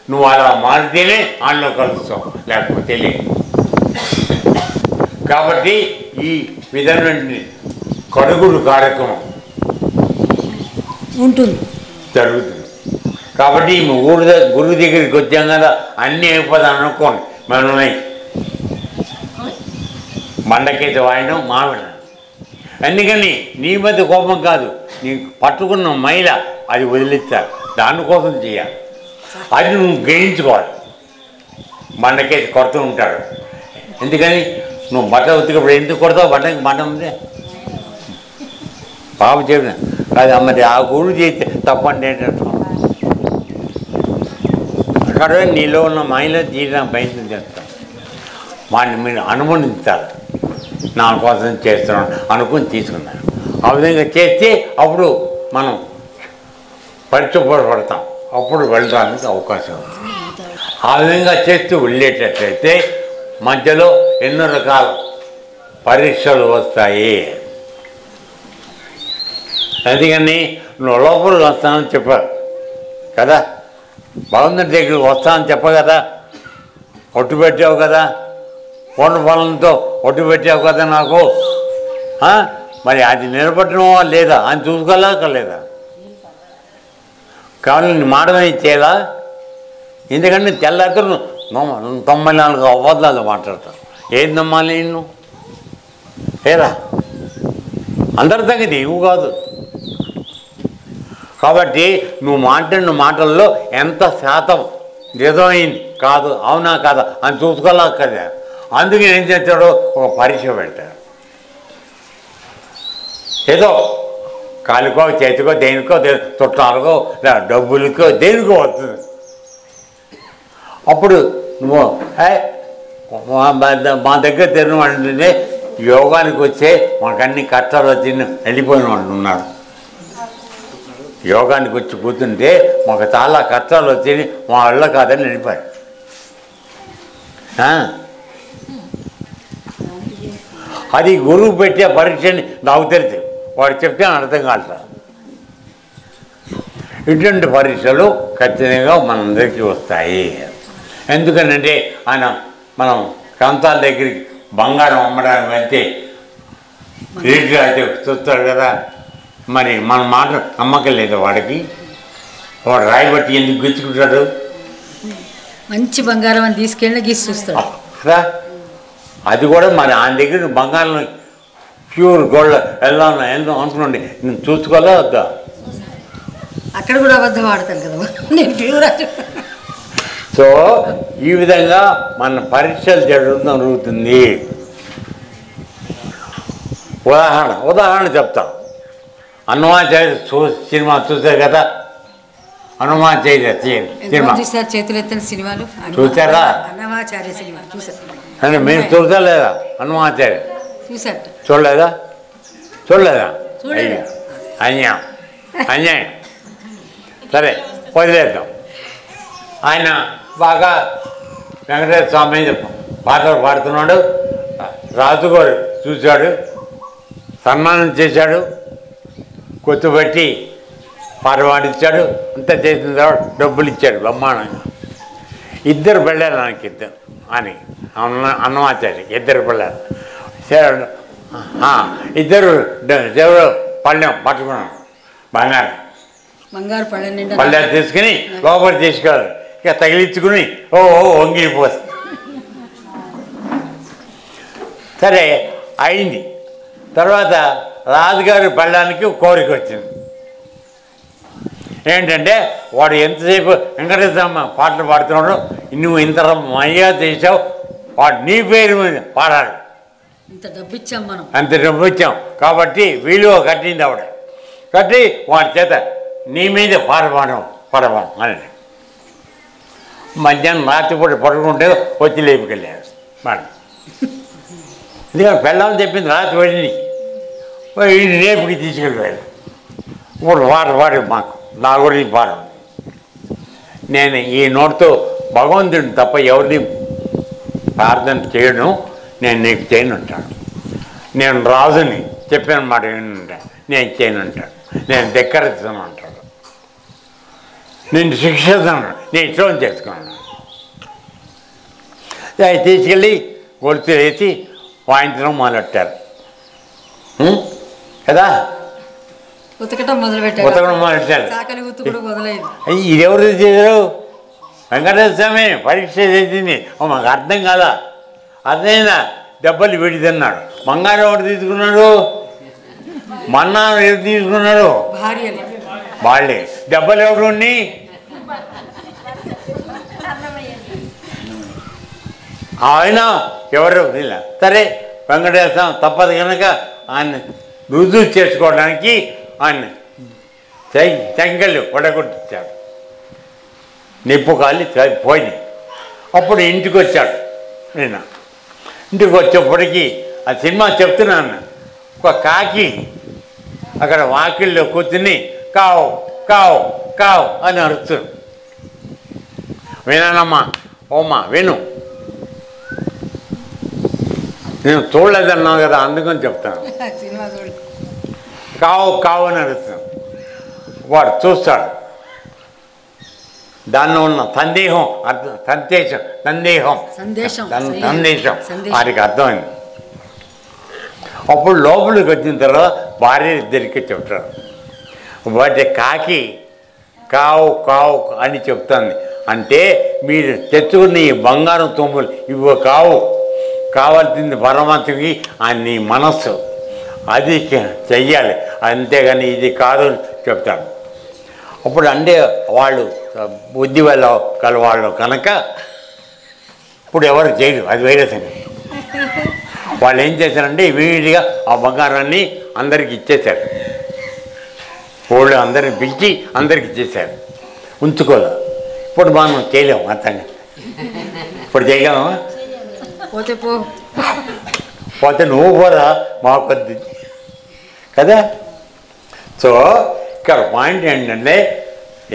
నువ్వు అలా మారితేనే ఆయనలో కలుస్తావు, లేకపోతే లేదు. కాబట్టి ఈ విధమైన కడుగుడు కార్యక్రమం ఉంటుంది జరుగుతుంది. కాబట్టి గురువు దగ్గరికి వచ్చాం కదా అన్నీ అయిపోతాను అనుకోండి. మనమే మండకేత వాయడం మావిడ. అందుకని నీ మధ్య కోపం కాదు, నీకు పట్టుకున్న మైల అది వదిలిస్తారు. దానికోసం చేయాలి. అది నువ్వు గ్రహించుకోవాలి. మండకేసి కొడుతూ ఉంటాడు. ఎందుకని నువ్వు బట్ట ఉతికప్పుడు ఎందుకు కొడతావు? బట్టకి బండ ఉంది పాప చెప్పిన కాదు మరి ఆ గురువు చేస్తే తప్పండి ఏంటంటే అక్కడ నీలో ఉన్న మైలో తీయడానికి ప్రయత్నం చేస్తాం. వాడిని మీరు అనుమతించాలి. నా కోసం చేస్తున్నాను అనుకుని తీసుకున్నాను. ఆ విధంగా చేస్తే అప్పుడు మనం పరిశుభ్రపడతాం. అప్పుడు వెళ్ళడానికి అవకాశం ఉంది. ఆ విధంగా చేస్తూ వెళ్ళేటట్లయితే మధ్యలో ఎన్నో రకాల పరీక్షలు వస్తాయి. అందుకని నువ్వు లోపలికి వస్తానని చెప్పావు కదా, భగవంతుడి దగ్గరికి వస్తానని చెప్ప కదా, ఒట్టు పెట్టావు కదా, కొండ పనులతో ఒట్టు పెట్టావు కదా నాకు. మరి అది నిలబెట్టడమా లేదా అని చూసుకోలేకలేదా? కానీ నీ మాటమే ఇచ్చేలా. ఎందుకంటే తెల్లాక 94 అబద్ధాలు మాట్లాడతావు. ఏది నమ్మాలి నిన్ను? ఏరా అందరి తగ్గది ఇవి కాదు. కాబట్టి నువ్వు మాట్లాడిన మాటల్లో ఎంత శాతం నిజమైంది కాదు, అవునా కాదా అని చూసుకోలేకదా. అందుకే ఏం చేస్తాడో ఒక పరీక్ష పెడతాడు. ఏదో కాలుకో చేతికో దేనికో చుట్టాలకో డబ్బులకో దేనికో వస్తుంది. అప్పుడు నువ్వు మా దగ్గర తిరిగిన అంటే యోగానికి వచ్చే మాకన్నీ కష్టాలు వచ్చి వెళ్ళిపోయిన వాళ్ళు ఉన్నారు. యోగానికి వచ్చి కూర్చుంటే మాకు చాలా కష్టాలు వచ్చి మా వాళ్ళ కాదని వెళ్ళిపోయారు. అది గురువు పెట్టే పరీక్షని నాకు తెలిసి వాడు చెప్తే అర్థం కాదు. ఇటువంటి పరీక్షలు ఖచ్చితంగా మనందరికీ వస్తాయి. ఎందుకనంటే మనం ప్రాంతాల దగ్గరికి బంగారం అమ్మడానికి వెళ్తే రేట్లు అయితే చూస్తాడు కదా, మరి మన మాట నమ్మకం లేదు వాడికి. వాడు రాయబట్టి ఎందుకు గుచ్చుకుంటాడు? మంచి బంగారం అని తీసుకెళ్ళి గీసి చూస్తాడు కదా. అది కూడా మరి ఆయన దగ్గర బంగారం ప్యూర్ గోల్డ్ వెళ్దాం అనుకున్నాండి, నేను చూసుకోలే వద్దా? అక్కడ కూడా అబద్ధం ఆడతాను కదా నేను ప్యూర్. సో ఈ విధంగా మన పరీక్షలు జరుగుతుంది. ఉదాహరణ చెప్తాం. హనుమాచార్య సినిమా చూసారు కదా, హనుమాచార్య సినిమా చేతులు ఎత్తిన సినిమాలు చూసారా? హనుమాచార్య సినిమా చూసారు. మీరు చూడలేదా? హనుమాచార్య చూసారు? చూడలేదా? అన్యాయం. సరే వదిలేద్దాం. ఆయన బాగా వెంకటేశ్వర స్వామి పాటలు పాడుతున్నాడు. రాజుగారు చూశాడు, సన్మానం చేశాడు, కొట్టుబెట్టి పాట పాడించాడు. అంతా చేసిన తర్వాత డబ్బులు ఇచ్చాడు బ్రహ్మాండంగా. ఇద్దరు పెళ్ళారు నాకు అని అన్నమాచార్య. ఇద్దరు పెళ్ళారు. ఇద్దరు దేవుడు పళ్ళెం పట్టుకున్నాను, బంగారు పళ్ళెం తీసుకుని లోపలి తీసుకెళ్ళారు. ఇక తగిలించుకుని వంగిపోతుంది. సరే అయింది. తర్వాత రాజుగారి పళ్ళానికి కోరిక వచ్చింది. ఏంటంటే వాడు ఎంతసేపు వెంకటేశ్వర పాటలు పాడుతున్నాడు, నువ్వు ఇంత మర్యాద చేసావు, వాడు నీ పేరు మీద పాడాలి, అంత డబ్బు ఇచ్చాం కాబట్టి విలువ కట్టింది ఆవిడ. కట్టి వాడి చేత నీ మీద పడవాడు అని. మధ్యాహ్నం రాత్రిపూట పడుకుంటే వచ్చి లేపుకెళ్ళారు వాడు. ఎందుకంటే పెళ్ళామని చెప్పింది రాత్రి పడింది, రేపుకి తీసుకెళ్ళిపోయారు. ఇప్పుడు వాడు మాకు నా గురించి పాడు. నేను ఈ నోటితో భగవంతుడిని తప్ప ఎవరిని ప్రార్థన చేయను, నేను నీకు చేయను అంటాడు. నేను రాజుని చెప్పిన మాట ఏంటంటాడు, నేను చేయను అంటాడు. నేను ధిక్కరిస్తాను అంటాడు. నేను శిక్షిస్తాను, నేను ఇష్టం చేసుకున్నాను. తీసుకెళ్ళి గొలుసు వేసి వాయించడం మొదలెట్టారు కదా. ఉతకడం మొదలుపెట్టారు. ఇది ఎవరు చేశారు? వెంకటేశ్వర స్వామి పరీక్ష చేసింది. మాకు అర్థం కాదా? అర్థమైందా? దెబ్బలు వీడి తిన్నాడు. బంగారం ఎవరు తీసుకున్నాడు? మన్నా ఎవరు తీసుకున్నాడు? వాళ్ళే. దెబ్బలు ఎవరు ఉన్నాయి? ఆయన ఎవరు? సరే వెంకటేశ్వర తప్పదు కనుక ఆయన రుజువు చేసుకోవడానికి ఆయన చెంగళ్ళు వడగొట్టించాడు. నిప్పు కాలి పోయింది. అప్పుడు ఇంటికి వచ్చాడు. నేను ఇంటికి వచ్చేప్పటికీ ఆ సినిమా చెప్తున్నాను, ఒక కాకి అక్కడ వాకిల్లో కూర్చుని కావు కావు కావు అని అరుస్తుంది. వినానమ్మా, ఓమ్మా విను. నేను చూడలేదన్నావు కదా, అందుకని చెప్తాను. సినిమా చూడు. కావు కావు అని అడుగుతాను. వాడు చూస్తాడు, దానిలో ఉన్న సందేహం అర్థం, సందేశం వాడికి అర్థమైంది. అప్పుడు లోపలికి వచ్చిన తర్వాత భార్య ఇద్దరికి చెప్తాడు. వాటి కాకి కావు కావు అని చెప్తుంది. అంటే మీరు తెచ్చుకున్న ఈ బంగారం తొమ్ములు ఇవి కావు, కావాల్సింది పరమాత్మకి నీ మనస్సు, అది చెయ్యాలి, అంతేగాని ఇది కాదు అని చెప్తాడు. అప్పుడు అంటే వాళ్ళు బుద్ధి వల్ల కలవాళ్ళు కనుక ఇప్పుడు ఎవరు చేయరు, అది వేరే సంగతి. వాళ్ళు ఏం చేశారంటే ఇమీడియట్గా ఆ బంగారాన్ని అందరికి ఇచ్చేశారు. వాళ్ళు అందరిని పిలిచి అందరికి ఇచ్చేశారు, ఉంచుకోలే. ఇప్పుడు మనం చేయలేము అతన్ని, ఇప్పుడు చేయగలమా? పోతే నువ్వు కూడా మా కొద్ది కదా. సో ఇక్కడ పాయింట్ ఏంటంటే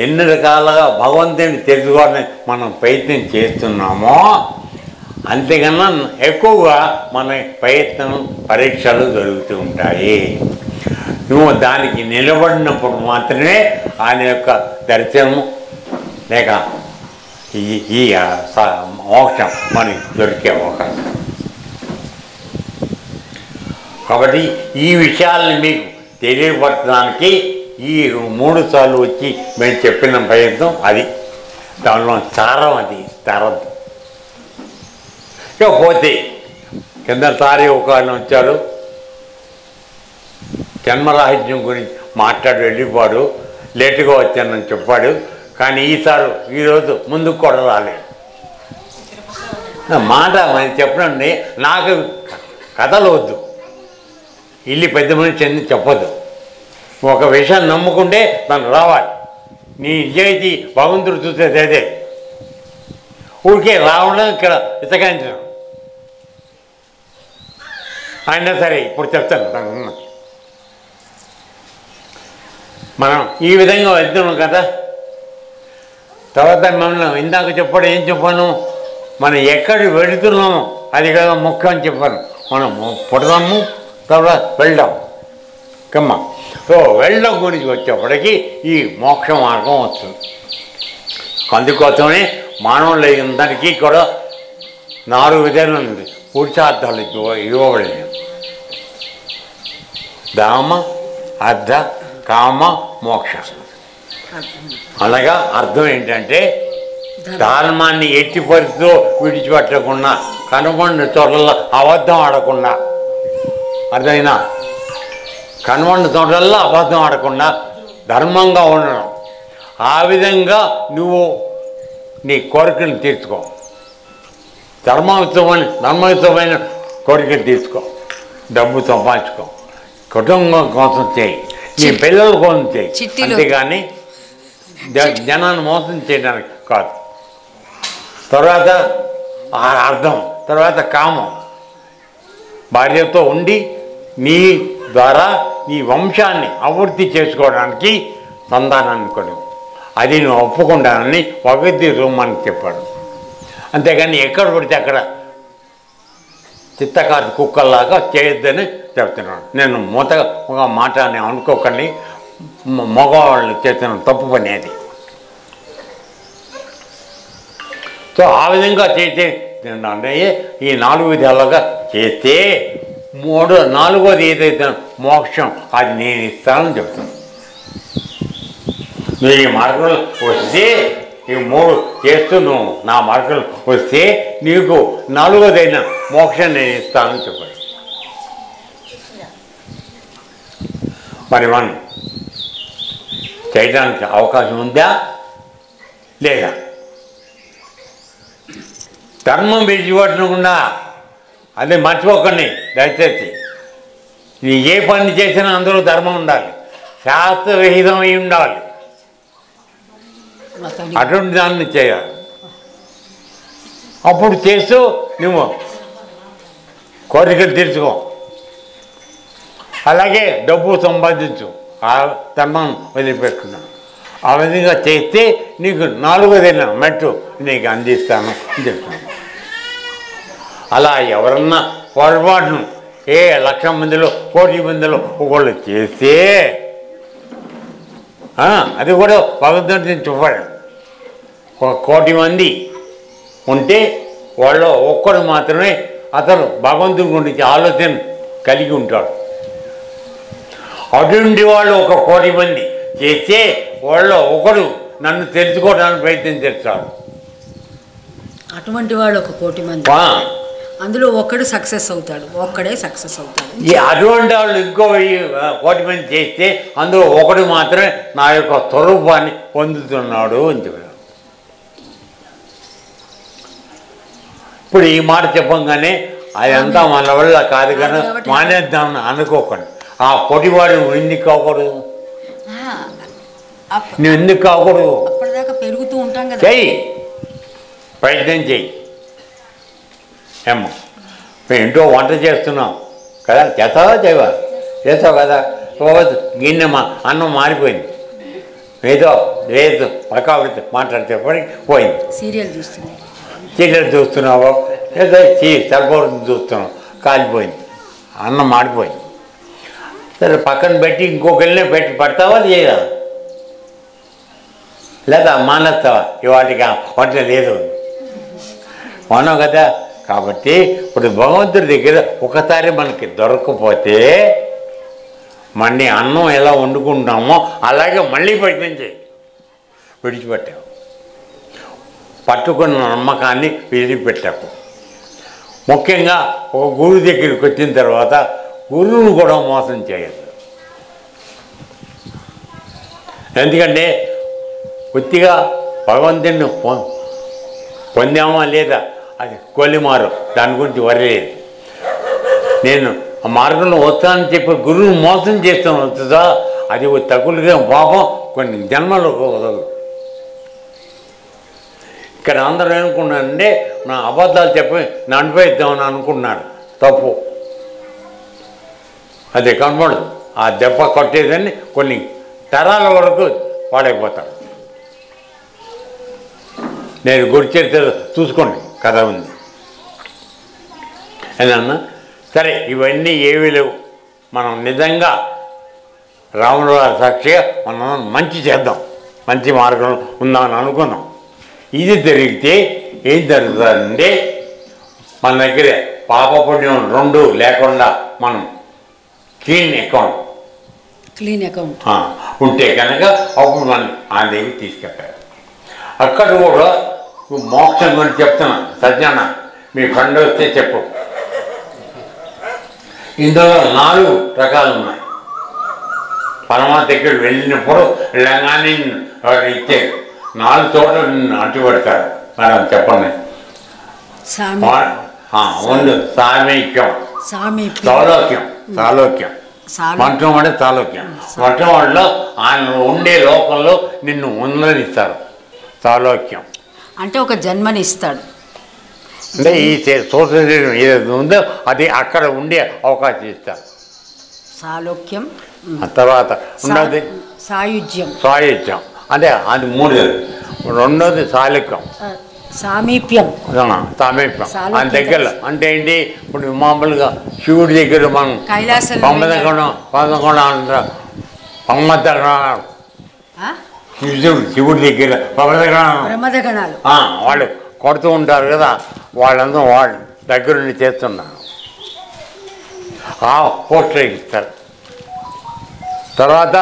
ఎన్ని రకాలుగా భగవంతుని తెలుసుకోవాలని మనం ప్రయత్నం చేస్తున్నామో అంతేకన్నా ఎక్కువగా మన ప్రయత్నం పరీక్షలు జరుగుతూ ఉంటాయి. నువ్వు దానికి నిలబడినప్పుడు మాత్రమే ఆయన యొక్క దర్శనం లేక ఈ మోక్షం మనకి దొరికే అవకాశం. కాబట్టి ఈ విషయాల్ని మీకు తెలియపరచడానికి ఈ 3 సార్లు వచ్చి మేము చెప్పిన ప్రయత్నం అది, దానిలో సారం అది తరదు. ఇకపోతే కిందసారి ఒక ఆయన వచ్చాడు, జన్మరాహిత్యం గురించి మాట్లాడి వెళ్ళిపోడు, లేటుగా వచ్చానని చెప్పాడు. కానీ ఈరోజు ముందుకు కూడా రాలేదు. మాట మరి చెప్పనండి, నాకు కథలు వద్దు, ఇల్లు పెద్ద మనిషి అని చెప్పొద్దు. ఒక విషయాన్ని నమ్ముకుంటే తను రావాలి. నీ నిజాయితీ భగవంతుడు చూసేది అదే. ఊరికే రావడం ఇక్కడ ఇతకాయించడం అయినా సరే ఇప్పుడు చెప్తాను. మనం ఈ విధంగా వెళ్తున్నాం కదా. తర్వాత మనం ఇందాక చెప్పాడు, ఏం చెప్పాను, మనం ఎక్కడ వెళుతున్నామో అది కదా ముఖ్యం అని చెప్పాను. మనం పుడదాము, తర్వాత వెళ్దాం కమ్మ. సో వెళ్ళడం గురించి వచ్చేప్పటికీ ఈ మోక్ష మార్గం వస్తుంది. అందుకోసమే మానవులందరికీ కూడా 4 విధాలు ఉంది, పురుషార్థాలు ఇవ్వబడింది. ధామ, అర్థ, కామ, మోక్ష. అలాగా అర్థం ఏంటంటే ధర్మాన్ని ఎట్టి పరిస్థితిలో విడిచిపెట్టకుండా, కనుగొండ చోట్ల అబద్ధం ఆడకుండా, అర్థమైనా కనుగొండ చోట్లలో అబద్ధం ఆడకుండా ధర్మంగా ఉండడం. ఆ విధంగా నువ్వు నీ కోరికలు తీర్చుకో, ధర్మయుతమైన కోరికలు తీర్చుకో, డబ్బు సంపాదించుకో, కుటుంబం కోసం చేయి, నీ పిల్లల కోసం చేయి, అంతేగాని జనాన్ని మోసం చేయడానికి కాదు. తర్వాత అర్థం, తర్వాత కామం, భార్యతో ఉండి నీ ద్వారా నీ వంశాన్ని అభివృద్ధి చేసుకోవడానికి సంతానాన్ని కొడు, అది నువ్వు ఒప్పుకుంటానని భగవద్గీత రూమాన్ని చెప్పాడు. అంతేగాని ఎక్కడ పడితే అక్కడ చిత్తకారు కుక్కల్లాగా చేయొద్దని చెప్తున్నాను. నేను మూతగా మాట అని అనుకోకండి, మగవాళ్ళు చేసిన తప్పు పని అది. సో ఆ విధంగా చేస్తే అంటే ఈ 4 విధాలుగా చేస్తే 4వది ఏదైతే మోక్షం అది నేను ఇస్తానని చెప్తాను. నువ్వు ఈ మార్గంలో వస్తే ఈ 3 చేస్తూ నువ్వు నా మార్గంలో వస్తే నీకు 4వదైన మోక్షం నేను ఇస్తానని చెప్పాడు. మరి మనం చేయడానికి అవకాశం ఉందా లేదా? ధర్మం విడిచిపెట్టకుండా, అదే మర్చిపోకండి దయచేసి. నీ ఏ పని చేసినా అందులో ధర్మం ఉండాలి, శాస్త్రవిహితం అయి ఉండాలి. అటువంటి దాన్ని చేయాలి. అప్పుడు చేస్తూ నువ్వు కోరికలు తీర్చుకో, అలాగే డబ్బు సంపాదించు, ఆ ధర్మం వదిలిపెట్టుకున్నా. ఆ విధంగా చేస్తే నీకు 4వదైన మెట్టు నీకు అందిస్తాను అని చెప్తాను. అలా ఎవరన్నా పొరపాటును 1,00,000 మందిలో 1,00,00,000 మందిలో ఒకళ్ళు చేస్తే అది కూడా భగవంతుడిని చూపాడు. 1,00,00,000 మంది ఉంటే వాళ్ళు ఒక్కడు మాత్రమే అతను భగవంతుడి గురించి ఆలోచన కలిగి ఉంటాడు. అటువంటి వాళ్ళు 1,00,00,000 మంది చేస్తే వాళ్ళు ఒకడు నన్ను తెలుసుకోవడానికి ప్రయత్నం చేస్తాడు. అటువంటి వాళ్ళు 1,00,00,000 మంది, అందులో ఒక్కడే సక్సెస్ అవుతాడు. అటువంటి వాళ్ళు ఇంకో 1,00,00,000 మంది చేస్తే అందులో ఒకడు మాత్రమే నా యొక్క స్వరూపాన్ని పొందుతున్నాడు అని చెప్పాడు. ఇప్పుడు ఈ మాట చెప్పంగానే అదంతా మన వల్ల కాదు కానీ మానేద్దామని అనుకోకండి. ఆ పొడివాడు ఎందుకు కాకూడదు? నువ్వు ఎందుకు కాకూడదు? అప్పటిదాకా పెరుగుతూ ఉంటాం కదా. చెయ్యి, ప్రయత్నం చెయ్యి. ఏమ్మా మేము ఇంట్లో వంట చేస్తున్నాం కదా, చేస్తావు కదా. గిన్నె అన్నం మారిపోయింది, ఏదో లేదు పక్కావిడితో మాట్లాడితే పోయింది. సీరియల్ చూస్తున్నావు, ఏదో సరిపోతుంది చూస్తున్నావు, కాలిపోయింది, అన్నం మాడిపోయింది. సరే పక్కన పెట్టి ఇంకొకరినే పెడతావా లేదా? లేదా మానేస్తావా? ఇవాటికి వంట లేదు మనం కదా. కాబట్టి ఇప్పుడు భగవంతుడి దగ్గర ఒకసారి మనకి దొరకకపోతే మళ్ళీ అన్నం ఎలా వండుకుంటామో అలాగే మళ్ళీ ప్రయత్నం చేయి. విడిచిపెట్టావు, పట్టుకున్న నమ్మకాన్ని విడిచిపెట్టాకు. ముఖ్యంగా ఒక గురువు దగ్గరికి వచ్చిన తర్వాత గురువును కూడా మోసం చేయదు. ఎందుకంటే కొద్దిగా భగవంతుడిని పొందామా లేదా అది కొలిమారు, దాని గురించి వరలేదు. నేను ఆ మార్గంలో వస్తానని చెప్పి గురువును మోసం చేస్తాను వస్తుందా, అది తగులుగా పాపం కొన్ని జన్మలు. ఇక్కడ అందరూ అనుకున్నానంటే నా అబద్ధాలు చెప్పి నడిపేద్దామని అనుకున్నాడు. తప్పు. అది కనపడదు. ఆ దెబ్బ కొట్టేదని కొన్ని తరాల వరకు పాడైపోతాడు. నేను గురి చరిత్ర చూసుకోండి, కథ ఉంది ఏదన్నా. సరే ఇవన్నీ ఏవీ లేవు. మనం నిజంగా రాముడు గారి సాక్షిగా మనం మంచి చేద్దాం, మంచి మార్గం ఉందామని అనుకున్నాం. ఇది జరిగితే ఏం జరుగుతుందంటే మన దగ్గర పాపపుణ్యం 2 లేకుండా మనం క్లీన్ అకౌంట్ ఉంటే కనుక అప్పుడు మనం ఆ దగ్గర తీసుకెళ్ళాలి. అక్కడ కూడా మోక్షం గురించి చెప్తున్నాను. సజ్జన మీ ఫ్రెండ్ వస్తే చెప్పు. ఇందులో 4 రకాలు ఉన్నాయి. పరమాత్మ దగ్గర వెళ్ళినప్పుడు లంగాన్ని ఇచ్చే 4 చోట్ల అట్టు పెడతారు. మేడం చెప్పండి. సాలోక్యం మంత్రం అంటే సాలోక్యం. మంత్రం వాళ్ళలో ఆయన ఉండే లోకంలో నిన్ను ఉండనిస్తారు. సాలోక్యం అంటే ఒక జన్మని ఇస్తాడు. అంటే ఈ సోషల్ ఏదైతే ఉందో అది అక్కడ ఉండే అవకాశం ఇస్తారు. సాలోక్యం. తర్వాత ఉన్నది సాయుధ్యం, అంటే అది 3. రెండోది సాలోక్యం, సామీప్యం. ఆయన దగ్గర అంటే ఏంటి? ఇప్పుడు మామూలుగా శివుడి దగ్గర మనం శివుడి దగ్గర వాళ్ళు కొడుతూ ఉంటారు కదా, వాళ్ళందరూ వాళ్ళ దగ్గర నుండి చేస్తున్నారు. పోస్టర్ ఇస్తారు. తర్వాత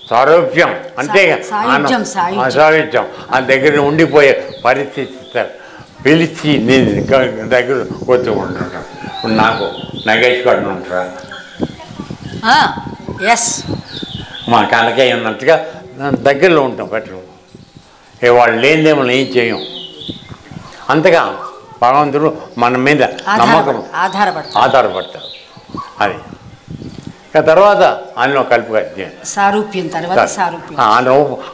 సారూప్యం అంటే సాయుధ్యం, ఆ దగ్గర ఉండిపోయే పరిస్థితి ఇస్తారు. పిలిచి నేను దగ్గర కూర్చో ఉంటాను. నాకు నగేష్ గారు ఉంటారా, మా కనకయ్య ఉన్నట్టుగా దగ్గరలో ఉంటాం. పెట్టు వాళ్ళు లేనిదే మనం ఏం చేయం. అంతగా భగవంతుడు మన మీద నమ్మకం ఆధారపడతారు. అది తర్వాత అందులో కలిపి సారూప్యం, తర్వాత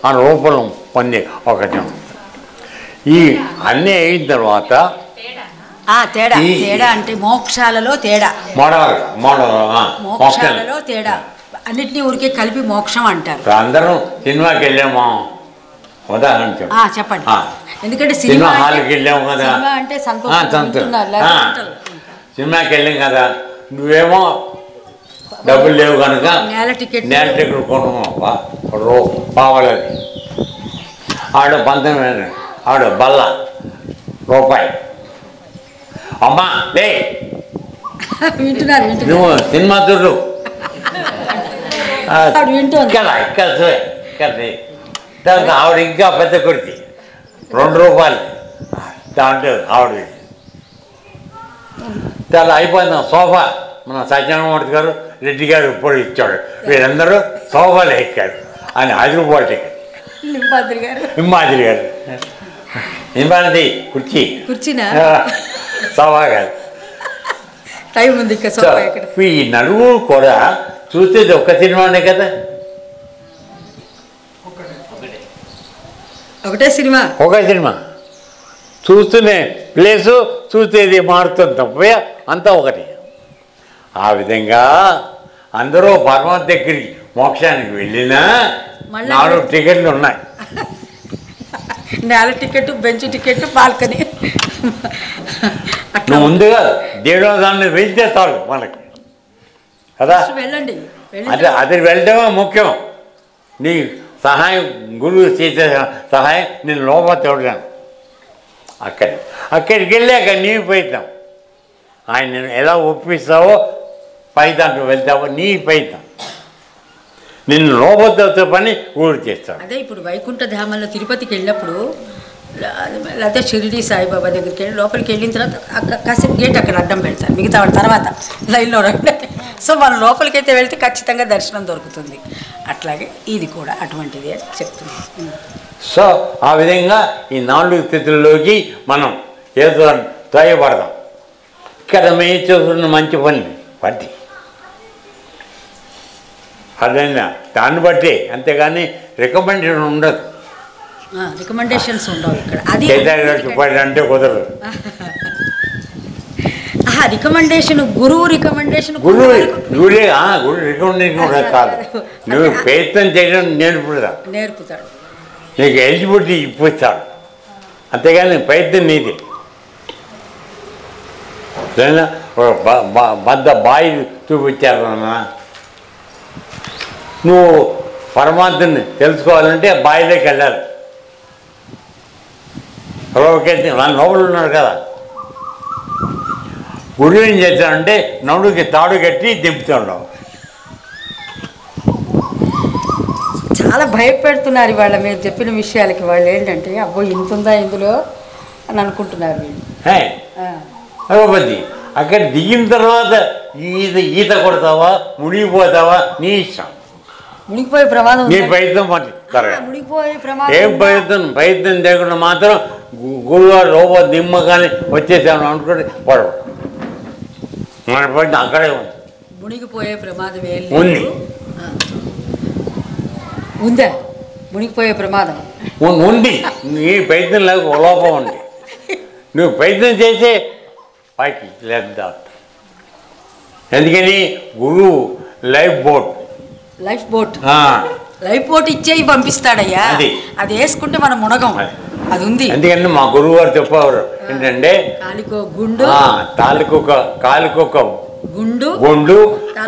ఆ రూపం పొందే ఒకటి. ఈ అన్నీ అయిన తర్వాత తేడా అంటే మోక్షాలలో తేడా, మోక్షాలలో తేడా అన్నిటినీ ఊరికే కలిపి మోక్షం అంటారు. అందరం సినిమాకి వెళ్ళాము, ఉదాహరణ చెప్పండి. ఎందుకంటే సినిమా హాల్కి వెళ్ళాము కదా, అంటే సినిమాకి వెళ్ళాం కదా, నువ్వేమో డబ్బులు లేవు కనుక నేల టికెట్ కొనుక్కున్నావు పావలేదు. ఆవిడ 19 ఆవిడ బల్ల రూపాయి. అమ్మా లే వింటున్నారు నువ్వు సినిమా చూడు దానికి ఆవిడ ఇంకా పెద్ద కుర్తి 2 రూపాయలు దాంట్లో ఆవిడ చాలా అయిపోయింది. సోఫా మన సత్యనారాయణమూర్తి గారు రెడ్డి గారు ఇప్పుడు ఇచ్చాడు, వీళ్ళందరూ సోఫాలు ఎక్కారు అని 5 రూపాయలు టికెట్. హిమాద్రి గారు హిమాద్రి కుర్చీనా సోఫా కాదు. టైం ఉంది. ఈ నలుగురు కూడా చూసేది ఒక్క సినిమానే కదా, ఒకటే సినిమా చూస్తూనే ప్లేసు చూసేది మారుతుంది తప్ప అంతా ఒకటి. ఆ విధంగా అందరూ పరమాత్మ దగ్గరికి మోక్షానికి వెళ్ళినా 4 టికెట్లు ఉన్నాయి. నేల టికెట్, బెంచ్ టికెట్, బాల్కనీ. నువ్వు ముందుగా దేవుదాన్ని వెళ్తే చాలు మనకి కదా. వెళ్ళండి. అంటే అది వెళ్ళడమే ముఖ్యం. నీ సహాయం గురువు చేసే సహాయం నేను లోపల తోడగాను. అక్కడికి వెళ్ళాక నీ ప్రయత్నం, ఆయన నేను ఎలా ఒప్పిస్తావో పై దాంట్లో వెళ్తావో నీ ప్రయత్నం, నిన్ను లోపలతో పని ఊరు చేస్తాడు. అదే ఇప్పుడు వైకుంఠ ధామంలో తిరుపతికి వెళ్ళినప్పుడు లేకపోతే షిరిడి సాయిబాబా దగ్గరికి వెళ్ళి లోపలికి వెళ్ళిన తర్వాత కాసేపు గేట్ అక్కడ అడ్డం పెడతారు, మిగతా తర్వాత లైన్లో రండి. సో మనం లోపలికైతే వెళ్తే ఖచ్చితంగా దర్శనం దొరుకుతుంది. అట్లాగే ఇది కూడా అటువంటిది అని చెప్తుంది. సో ఆ విధంగా ఈ 4 స్థితుల్లోకి మనం ఏదో త్వయపడదాం. ఇక్కడ మేము చూస్తున్న మంచి పట్టి అదైనా దాన్ని బట్టి, అంతేగాని రికమెండేషన్ ఉండదు. రికమెండేషన్స్ ఉండవు ఇక్కడ. అది అంటే కుదరదు. రికమెండేషన్ గురువు రికమెండేషన్ గురువు రికమెండేషన్ కూడా కాదు, నువ్వు ప్రయత్నం చేయడం నేర్పుతాడు, నీకు ఎలిజిబిలిటీ ఇప్పిస్తాడు, అంతేగాని ప్రయత్నం నీది. బద్ద బాయి చూపించారు అన్న, నువ్వు పరమాత్మని తెలుసుకోవాలంటే బాయిలోకి వెళ్ళాలి. వాళ్ళ లోపల ఉన్నాడు కదా, గురువు ఏం చేస్తాడంటే నడుకి తాడు కట్టి దింపుతుండవు. చాలా భయపెడుతున్నారు ఇవాళ మీరు చెప్పిన విషయాలకి. వాళ్ళు ఏంటంటే అబ్బో ఇంత ఉందా ఇందులో అని అనుకుంటున్నారు వీళ్ళు. అక్కడ దిగిన తర్వాత ఈత కొడతావా మునిగిపోతావా నీ ఇష్టం. మునిగిపోయే ప్రమాదం, నీ ప్రయత్నం మునిగిపోయే ప్రమాదం. ఏం ప్రయత్నం చేయకుండా మాత్రం గురువారు లోపల నిమ్మకాన్ని వచ్చేసాను అనుకుంటే పడవు, మన ప్రయత్నం అక్కడే ఉంది. మునిగిపోయే ప్రమాదం ఉంది. ఉందా మునిగిపోయే ప్రమాదం ఉంది. నీ ప్రయత్నం లేక లోపం ఉంది, నువ్వు ప్రయత్నం చేసే పైకి లేదా. ఎందుకని గురువు లైఫ్ బోట్ ఇచ్చేయి పంపిస్తాడయ్యా. అది వేసుకుంటే మనం మునగం, అది ఉంది. ఎందుకంటే మా గురువు గారు చెప్పేవారు ఏంటంటే కాలికొక గుండు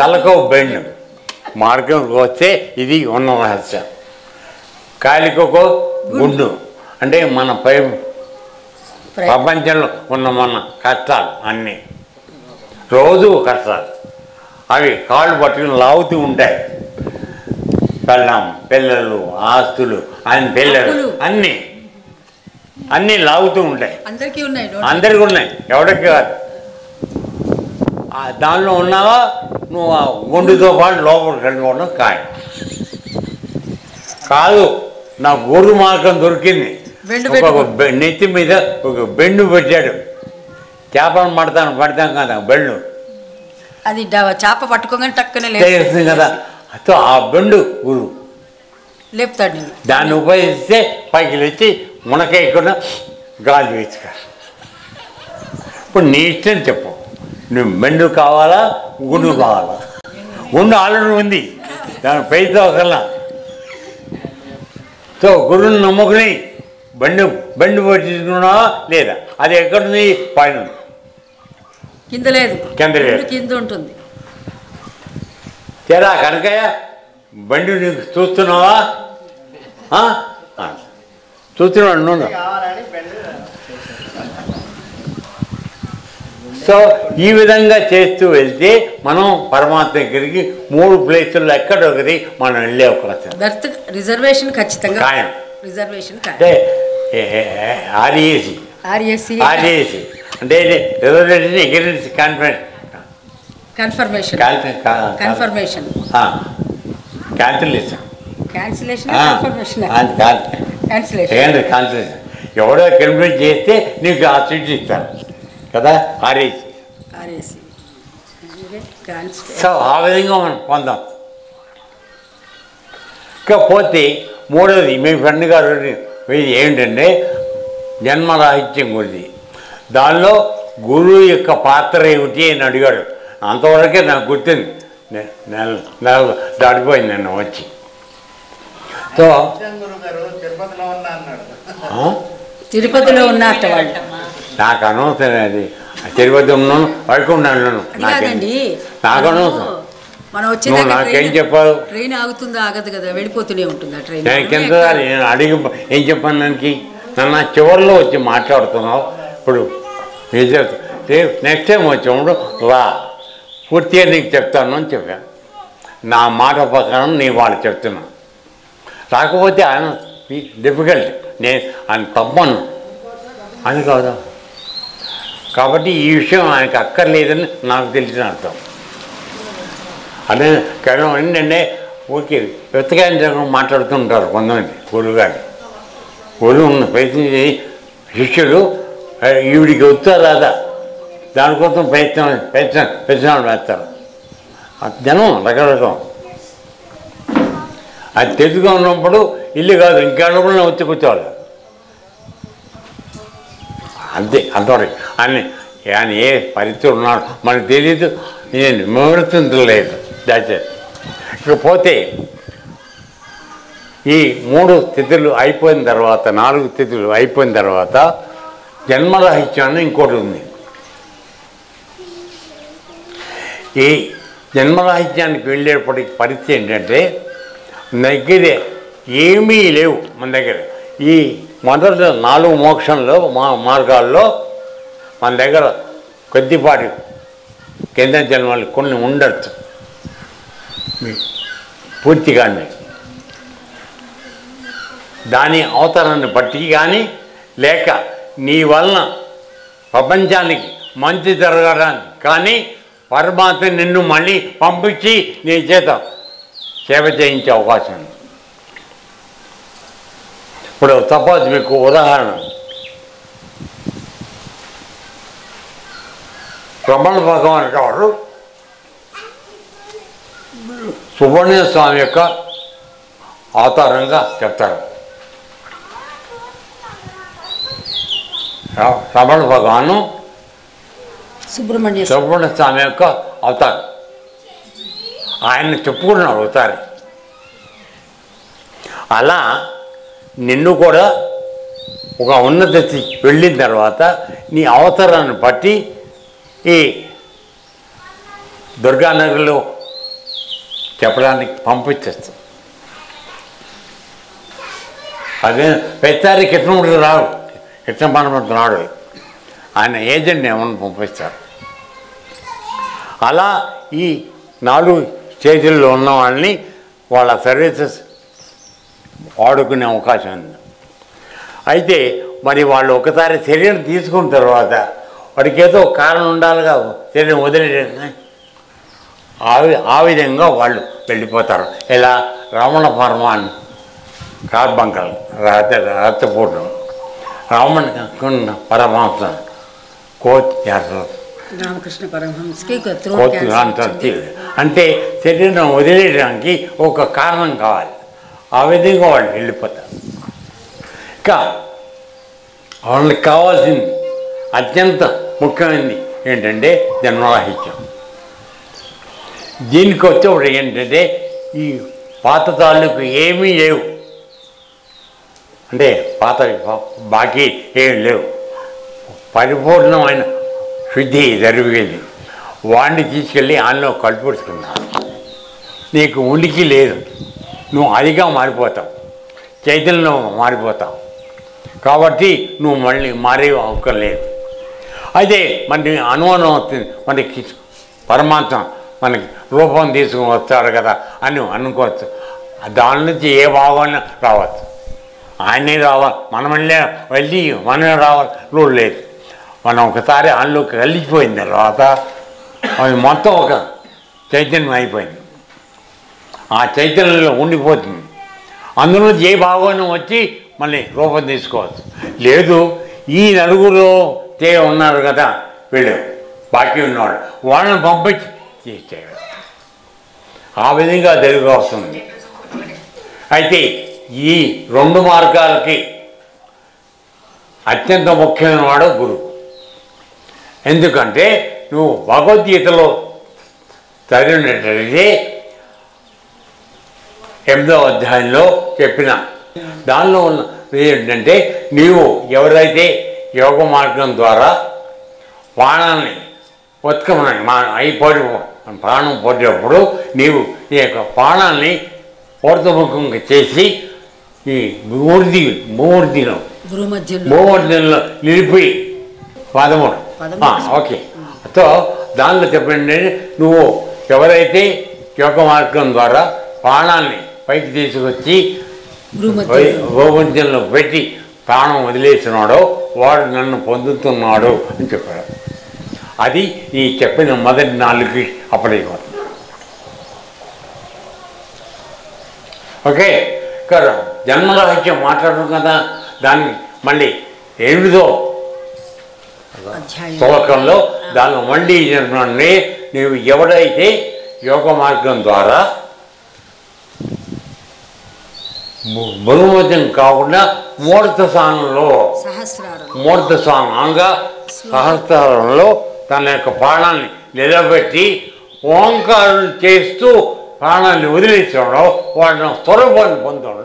తలకో బెండు, మార్గంకి వస్తే ఇది ఉన్న రహస్యం. కాలికొక గుండు అంటే మన ప్రపంచంలో ఉన్న మన కష్టాలు అన్నీ, రోజు కష్టాలు, అవి కాళ్ళు పట్టుకుని లాగుతూ ఉంటాయి. పిల్లలు ఆస్తులు పిల్లలు అన్నీ లాగుతూ ఉంటాయి. అందరికీ ఉన్నాయి, ఎవరికి కాదు. దానిలో ఉన్నావా నువ్వు ఆ గుండుతో పాటు లోపలికి వెళ్ళిపోవడం కాదు. నా గురు మార్గం దొరికింది. నెత్తి మీద ఒక బెండు పెట్టాడు, చేపలను పడతాం కదా బెండు, అది చేప పట్టుకోగానే టక్కునే తెలుస్తుంది కదా. సో ఆ బెండు గురువు లేపుతాడు. దాన్ని ఉపయోగిస్తే పైకి లేచి మునకేయకుండా గాలి వేసుక. ఇప్పుడు నీ ఇష్టం చెప్పు, నువ్వు బెండు కావాలా గుండు కావాలా? గుండు ఆల్రెడీ ఉంది, దాని పైతో ఒకలా. సో గురువుని నమ్ముకుని బెండు పట్టించుకున్నావా లేదా? అది ఎక్కడుంది? పైన. కింద లేదు, కింద ఉంటుంది. తెరా కనకయ్య బండి నీకు చూస్తున్నావా? చూస్తున్నాడు నువ్వు. సో ఈ విధంగా చేస్తూ వెళ్తే మనం పరమాత్మ దగ్గరికి 3 ప్లేసుల్లో ఎక్కడొకటి మనం వెళ్ళే అవకాశం. బెర్త్ రిజర్వేషన్ ఖచ్చితంగా ఖాయం. రిజర్వేషన్ అంటే ఆర్ఏసి అంటే రిజర్వేషన్ అగ్రిమెంట్ కన్ఫర్మేషన్ ఎవడో కన్ఫర్మేషన్ చేస్తే నీకు ఆ సీట్ ఇస్తారు కదా, ఆర్ఏసి. సో ఆ విధంగా మనం పొందాం. ఇకపోతే మూడవది మీ ఫ్రెండ్ గారు ఏంటంటే జన్మరాహిత్యం గురించి. దానిలో గురువు యొక్క పాత్ర ఏమిటి అని అడిగాడు. అంతవరకే నాకు గుర్తుంది. నెల దాటిపోయింది నన్ను వచ్చి. సో తిరుపతిలో ఉన్నట్టు వాళ్ళు నాకు అనవసరం. అది తిరుపతి ఉన్నాను, వైకుంఠంలోను నాకు అనవసరం. మనం వచ్చేదాకా నాకేం చెప్పారు? ట్రైన్ ఆగుతుందా ఆగదు కదా, వెళ్ళిపోతూనే ఉంటుంది ఆ ట్రైన్. నేను అడిగి ఏం చెప్పాను దానికి? నన్ను చివరిలో వచ్చి మాట్లాడుతున్నావు. ఇప్పుడు నెక్స్ట్ టైం వచ్చినప్పుడు రా, పూర్తిగా నీకు చెప్తాను అని చెప్పాను. నా మాట ప్రకారం నీ వాళ్ళు చెప్తున్నాను. రాకపోతే ఆయన డిఫికల్ట్, నేను ఆయన తప్పను అని కాదా. కాబట్టి ఈ విషయం ఆయనకు అక్కర్లేదని నాకు తెలిసిన అర్థం. అదే కేవలం ఏంటంటే ఓకే వెతకాయని మాట్లాడుతుంటారు కొంతమంది గురువుగారు. గురువు ఉన్న ప్రయత్నించి శిష్యుడు ఈవిడికి వచ్చా రాదా దానికోసం ప్రయత్నాలు వేస్తారు. జనం రకరకం. అది తెలుగుగా ఉన్నప్పుడు ఇల్లు కాదు ఇంకెళ్ళకుండా వచ్చి కూర్చోవాలి అంతే. అంతవరకు ఆయన ఏ పరిస్థితులు ఉన్నాడు మనకు తెలియదు, నేను విమర్శించలేదు. దాచేది. ఇకపోతే ఈ 3 స్థితులు అయిపోయిన తర్వాత 4 స్థితులు అయిపోయిన తర్వాత జన్మరాహిత్యాన్ని ఇంకోటి ఉంది. ఈ జన్మరాహిత్యానికి వెళ్ళేప్పటికి పరిస్థితి ఏంటంటే దగ్గరే ఏమీ లేవు మన దగ్గర. ఈ మొదటి 4 మోక్షంలో మార్గాల్లో మన దగ్గర కొద్దిపాటి కింద జన్మలు కొన్ని ఉండొచ్చు పూర్తిగానే. దాని అవతరాన్ని బట్టి కానీ లేక నీ వలన ప్రపంచానికి మంచి జరగడానికి కానీ పరమాత్మ నిన్ను మళ్ళీ పంపించి నీ చేత సేవ చేయించే అవకాశం ఉంది. ఇప్పుడు సపోజ్ మీకు ఉదాహరణ, రమణ భగవాన్ గారు సుబ్రహ్మణ్య స్వామి యొక్క అవతారంగా చెప్తారు. రమణ భగవాను సుబ్రహ్మణ్య స్వామి యొక్క అవతారం. ఆయన చెప్పుకున్నాడు అవుతారు. అలా నిన్ను కూడా ఒక ఉన్నత వెళ్ళిన తర్వాత నీ అవతారాన్ని బట్టి ఈ దుర్గానగర్లో చెప్పడానికి పంపించేస్తాం. అదే ప్రతిసారి కృష్ణమూర్తి రాడు, కృష్ణ పరమాత్మ రాడు, ఆయన ఏజెంట్ని ఏమన్నా పంపిస్తారు. అలా ఈ 4 స్టేజ్ల్లో ఉన్న వాళ్ళని వాళ్ళ సర్వీసెస్ వాడుకునే అవకాశం ఉంది. అయితే మరి వాళ్ళు ఒకసారి శరీరం తీసుకున్న తర్వాత వాడికి ఏదో కారణం ఉండాలిగా శరీరం వదిలేయడం. ఆ విధంగా వాళ్ళు వెళ్ళిపోతారు. ఇలా రమణ పరమాన్ కార్బంకల్ రక్తపూర్ణం రమణ పరమాత్మ కోతి రామకృష్ణ పరమహంసకి అంటే శరీరం వదిలేయడానికి ఒక కారణం కావాలి. ఆ విధంగా వాళ్ళు వెళ్ళిపోతారు. ఇంకా వాళ్ళకి కావాల్సింది అత్యంత ముఖ్యమైనది ఏంటంటే జన్మరాహిత్యం. దీనికి వచ్చేప్పుడు ఏంటంటే ఈ పాత తాలూకు ఏమీ లేవు, అంటే పాత బాకీ ఏమి లేవు. పరిపూర్ణమైన శుద్ధి జరిగింది. వాడిని తీసుకెళ్ళి ఆయనలో కలుపుకున్నాను. నీకు ఉనికి లేదు, నువ్వు అదిగా మారిపోతావు, చైతన్యంలో మారిపోతావు. కాబట్టి నువ్వు మళ్ళీ మారే అవసరం లేదు. అయితే మన అనుమానం అవుతుంది, మనకి పరమాత్మ మనకి రూపం తీసుకుని వస్తాడు కదా అని అనుకోవచ్చు. దాని నుంచి ఏ భావన రావచ్చు, ఆయనే రావాలి, వెళ్ళి మనమే రావాలి రూల్ లేదు. మనం ఒకసారి ఆయనలోకి కలిసిపోయిన తర్వాత అది మొత్తం ఒక చైతన్యం అయిపోయింది. ఆ చైతన్యంలో ఉండిపోతుంది. అందులో ఏ భావన వచ్చి మళ్ళీ రూపం తీసుకోవచ్చు. లేదు ఈ నలుగురు ఉన్నారు కదా వీళ్ళు బాకీ ఉన్నవాడు, వాళ్ళని పంపించి చేసేవాడు. ఆ విధంగా తెలుగు వస్తుంది. అయితే ఈ రెండు మార్గాలకి అత్యంత ముఖ్యమైన వాడు గురువు. ఎందుకంటే నువ్వు భగవద్గీతలో చదివినట్లయితే 8వ అధ్యాయంలో చెప్పిన దానిలో ఉన్న ఏంటంటే, నీవు ఎవరైతే యోగ మార్గం ద్వారా ప్రాణాన్ని ఉత్కమని ప్రాణం పోయేటప్పుడు నీవు ఈ యొక్క ప్రాణాన్ని పూర్తముఖంగా చేసి ఈ భూమూర్తిలో నిలిపి 13 ఓకే. సో దానిలో చెప్పండి, నువ్వు ఎవరైతే యోగ మార్గం ద్వారా ప్రాణాన్ని పైకి తీసుకొచ్చి భూమధ్యంలో పెట్టి ప్రాణం వదిలేసినాడో వాడు నన్ను పొందుతున్నాడు అని చెప్పాడు. అది ఈ చెప్పిన మొదటి 4కి అప్పటిపోతుంది. ఓకే, ఇక్కడ జన్మరహస్యం మాట్లాడడం కదా, దాన్ని మళ్ళీ 8వ శ్లోకంలో దానిలో మళ్ళీ చెప్పండి, నీవు ఎవడైతే యోగ మార్గం ద్వారా భూమధ్యం కాకుండా మూర్త స్థానంలో సహస్రారంలో తన యొక్క ప్రాణాన్ని నిలబెట్టి ఓంకారం చేస్తూ ప్రాణాన్ని వదిలేసాడో వాడిని స్వరూపాన్ని పొందాడు.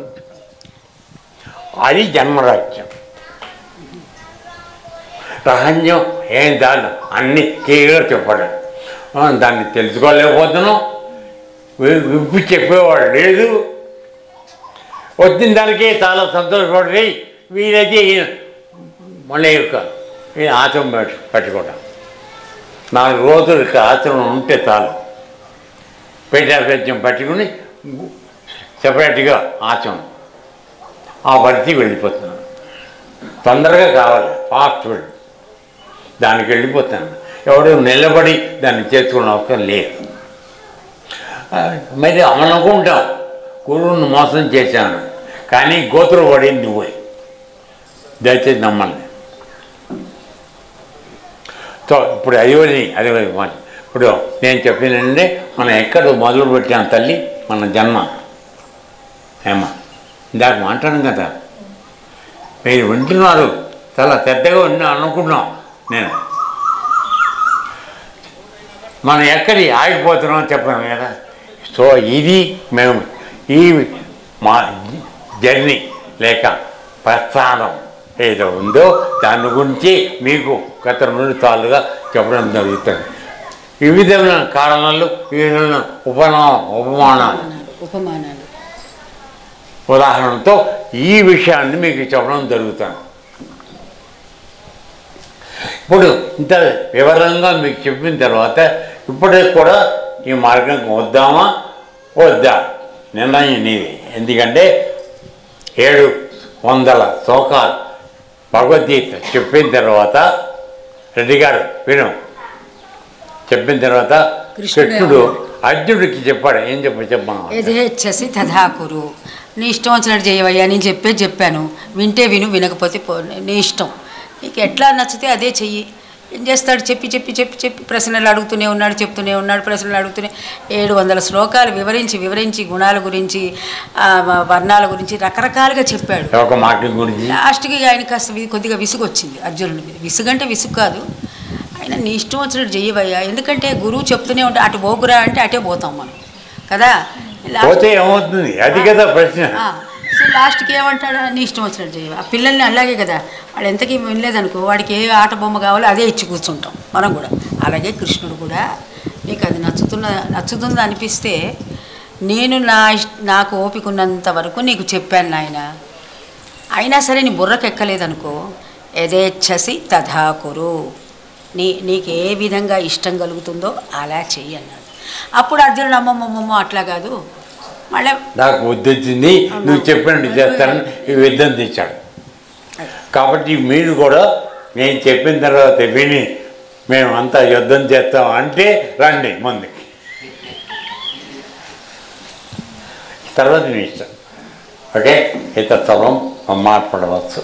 అది జన్మరాజ్యం. రహస్యం ఏం దాన్ని అన్ని క్లియర్గా చెప్పాడు. దాన్ని తెలుసుకోలేకపోతున్నాం, విప్పి చెప్పేవాడు లేదు. వచ్చిన దానికే చాలా సంతోషపడి వీలైతే మన యొక్క ఆచరణ పెట్టుకోవడం. 4 రోజులు ఆచరణ ఉంటే చాలు, పెట్టాపత్యం పట్టుకుని సెపరేట్గా ఆచరణ ఆ పరిస్థితి వెళ్ళిపోతున్నాను. తొందరగా కావాలి, ఫాస్ట్ వెళ్ళి దానికి వెళ్ళిపోతాను. ఎవడు నిలబడి దాన్ని చేసుకునే అవసరం లేదు. మరి అనుకుంటాం గురువుని మోసం చేశాను, కానీ గోతులు పడింది నువ్వే. దయచేసి నమ్మండి. సో ఇప్పుడు అది మాట. ఇప్పుడు నేను చెప్పినంటే మనం ఎక్కడ మొదలు పెట్టాం తల్లి, మన జన్మ ఏమా ఇందాక మాట్లాడాను కదా, మీరు వింటున్నారు, చాలా పెద్దగా అనుకున్నాం. నేను మనం ఎక్కడి ఆగిపోతున్నాం చెప్పాను కదా. సో ఇది మేము ఈ మా జర్నీ లేక ప్రస్థానం ఏదో ఉందో దాని గురించి మీకు గత 2 సార్లుగా చెప్పడం జరుగుతుంది. వివిధమైన కారణాలు, వివిధమైన ఉపమానాలు ఉదాహరణతో ఈ విషయాన్ని మీకు చెప్పడం జరుగుతుంది. ఇప్పుడు ఇంత వివరంగా మీకు చెప్పిన తర్వాత ఇప్పటికి కూడా ఈ మార్గం వద్దామా వద్దా నిర్ణయం నీది. ఎందుకంటే 700 శ్లోకాలు భగవద్గీత చెప్పిన తర్వాత రెడ్డి గారు విను చెప్పిన తర్వాత కృష్ణుడు అర్జునుడికి చెప్పాడు. ఏం చెప్పమ్మా, యథేచ్ఛసి తథా కురు. నీ ఇష్టం వచ్చినట్టు చేయవయ్యా, నేను చెప్పాను, వింటే విను, వినకపోతే నీ ఇష్టం, నీకు ఎట్లా నచ్చితే అదే చెయ్యి. ఏం చేస్తాడు, చెప్పి చెప్పి చెప్పి చెప్పి ప్రశ్నలు అడుగుతూనే ఉన్నాడు, చెప్తూనే ఉన్నాడు, ప్రశ్నలు అడుగుతూనే 700 శ్లోకాలు వివరించి గుణాల గురించి, వర్ణాల గురించి రకరకాలుగా చెప్పాడు. లాస్ట్కి ఆయన కాస్త కొద్దిగా విసుగు వచ్చింది అర్జునుడికి. విసుగంటే విసుగు కాదు, ఆయన నీ ఇష్టం వచ్చినట్టు చెయ్యవయ్యా. ఎందుకంటే గురువు చెప్తూనే ఉంటే అటు పోకురా అంటే అటే పోతాం మనం కదా. పోతే ఏమవుతుంది, అది కదా ప్రశ్న. సో లాస్ట్కి ఏమంటాడు, నీ ఇష్టం వచ్చినట్టు చేయ. ఆ పిల్లల్ని అలాగే కదా, వాడు ఎంతకీ వినలేదనుకో, వాడికి ఏ ఆట బొమ్మ కావాలో అదే ఇచ్చి కూర్చుంటాం మనం కూడా. అలాగే కృష్ణుడు కూడా నీకు అది నచ్చుతుందా అనిపిస్తే నేను నాకు ఓపిక ఉన్నంత వరకు నీకు చెప్పాను నాయన, అయినా సరే నీ బుర్రకెక్కలేదనుకో, యథేచ్ఛసి తథా కురు, నీకు ఏ విధంగా ఇష్టం కలుగుతుందో అలా చెయ్యి అన్నాడు. అప్పుడు అర్జునుడు అమ్మమ్మమ్మమ్మ అట్లా కాదు, మళ్ళీ నాకు బుద్ధించింది, నువ్వు చెప్పినట్టు చేస్తానని యుద్ధం తెచ్చాడు. కాబట్టి మీరు కూడా నేను చెప్పిన తర్వాత విని మేము అంతా యుద్ధం చేస్తాం అంటే రండి ముందుకి, తర్వాత మీ ఇష్టం. ఓకే, ఇతర సర్వం మాట్లాడవచ్చు.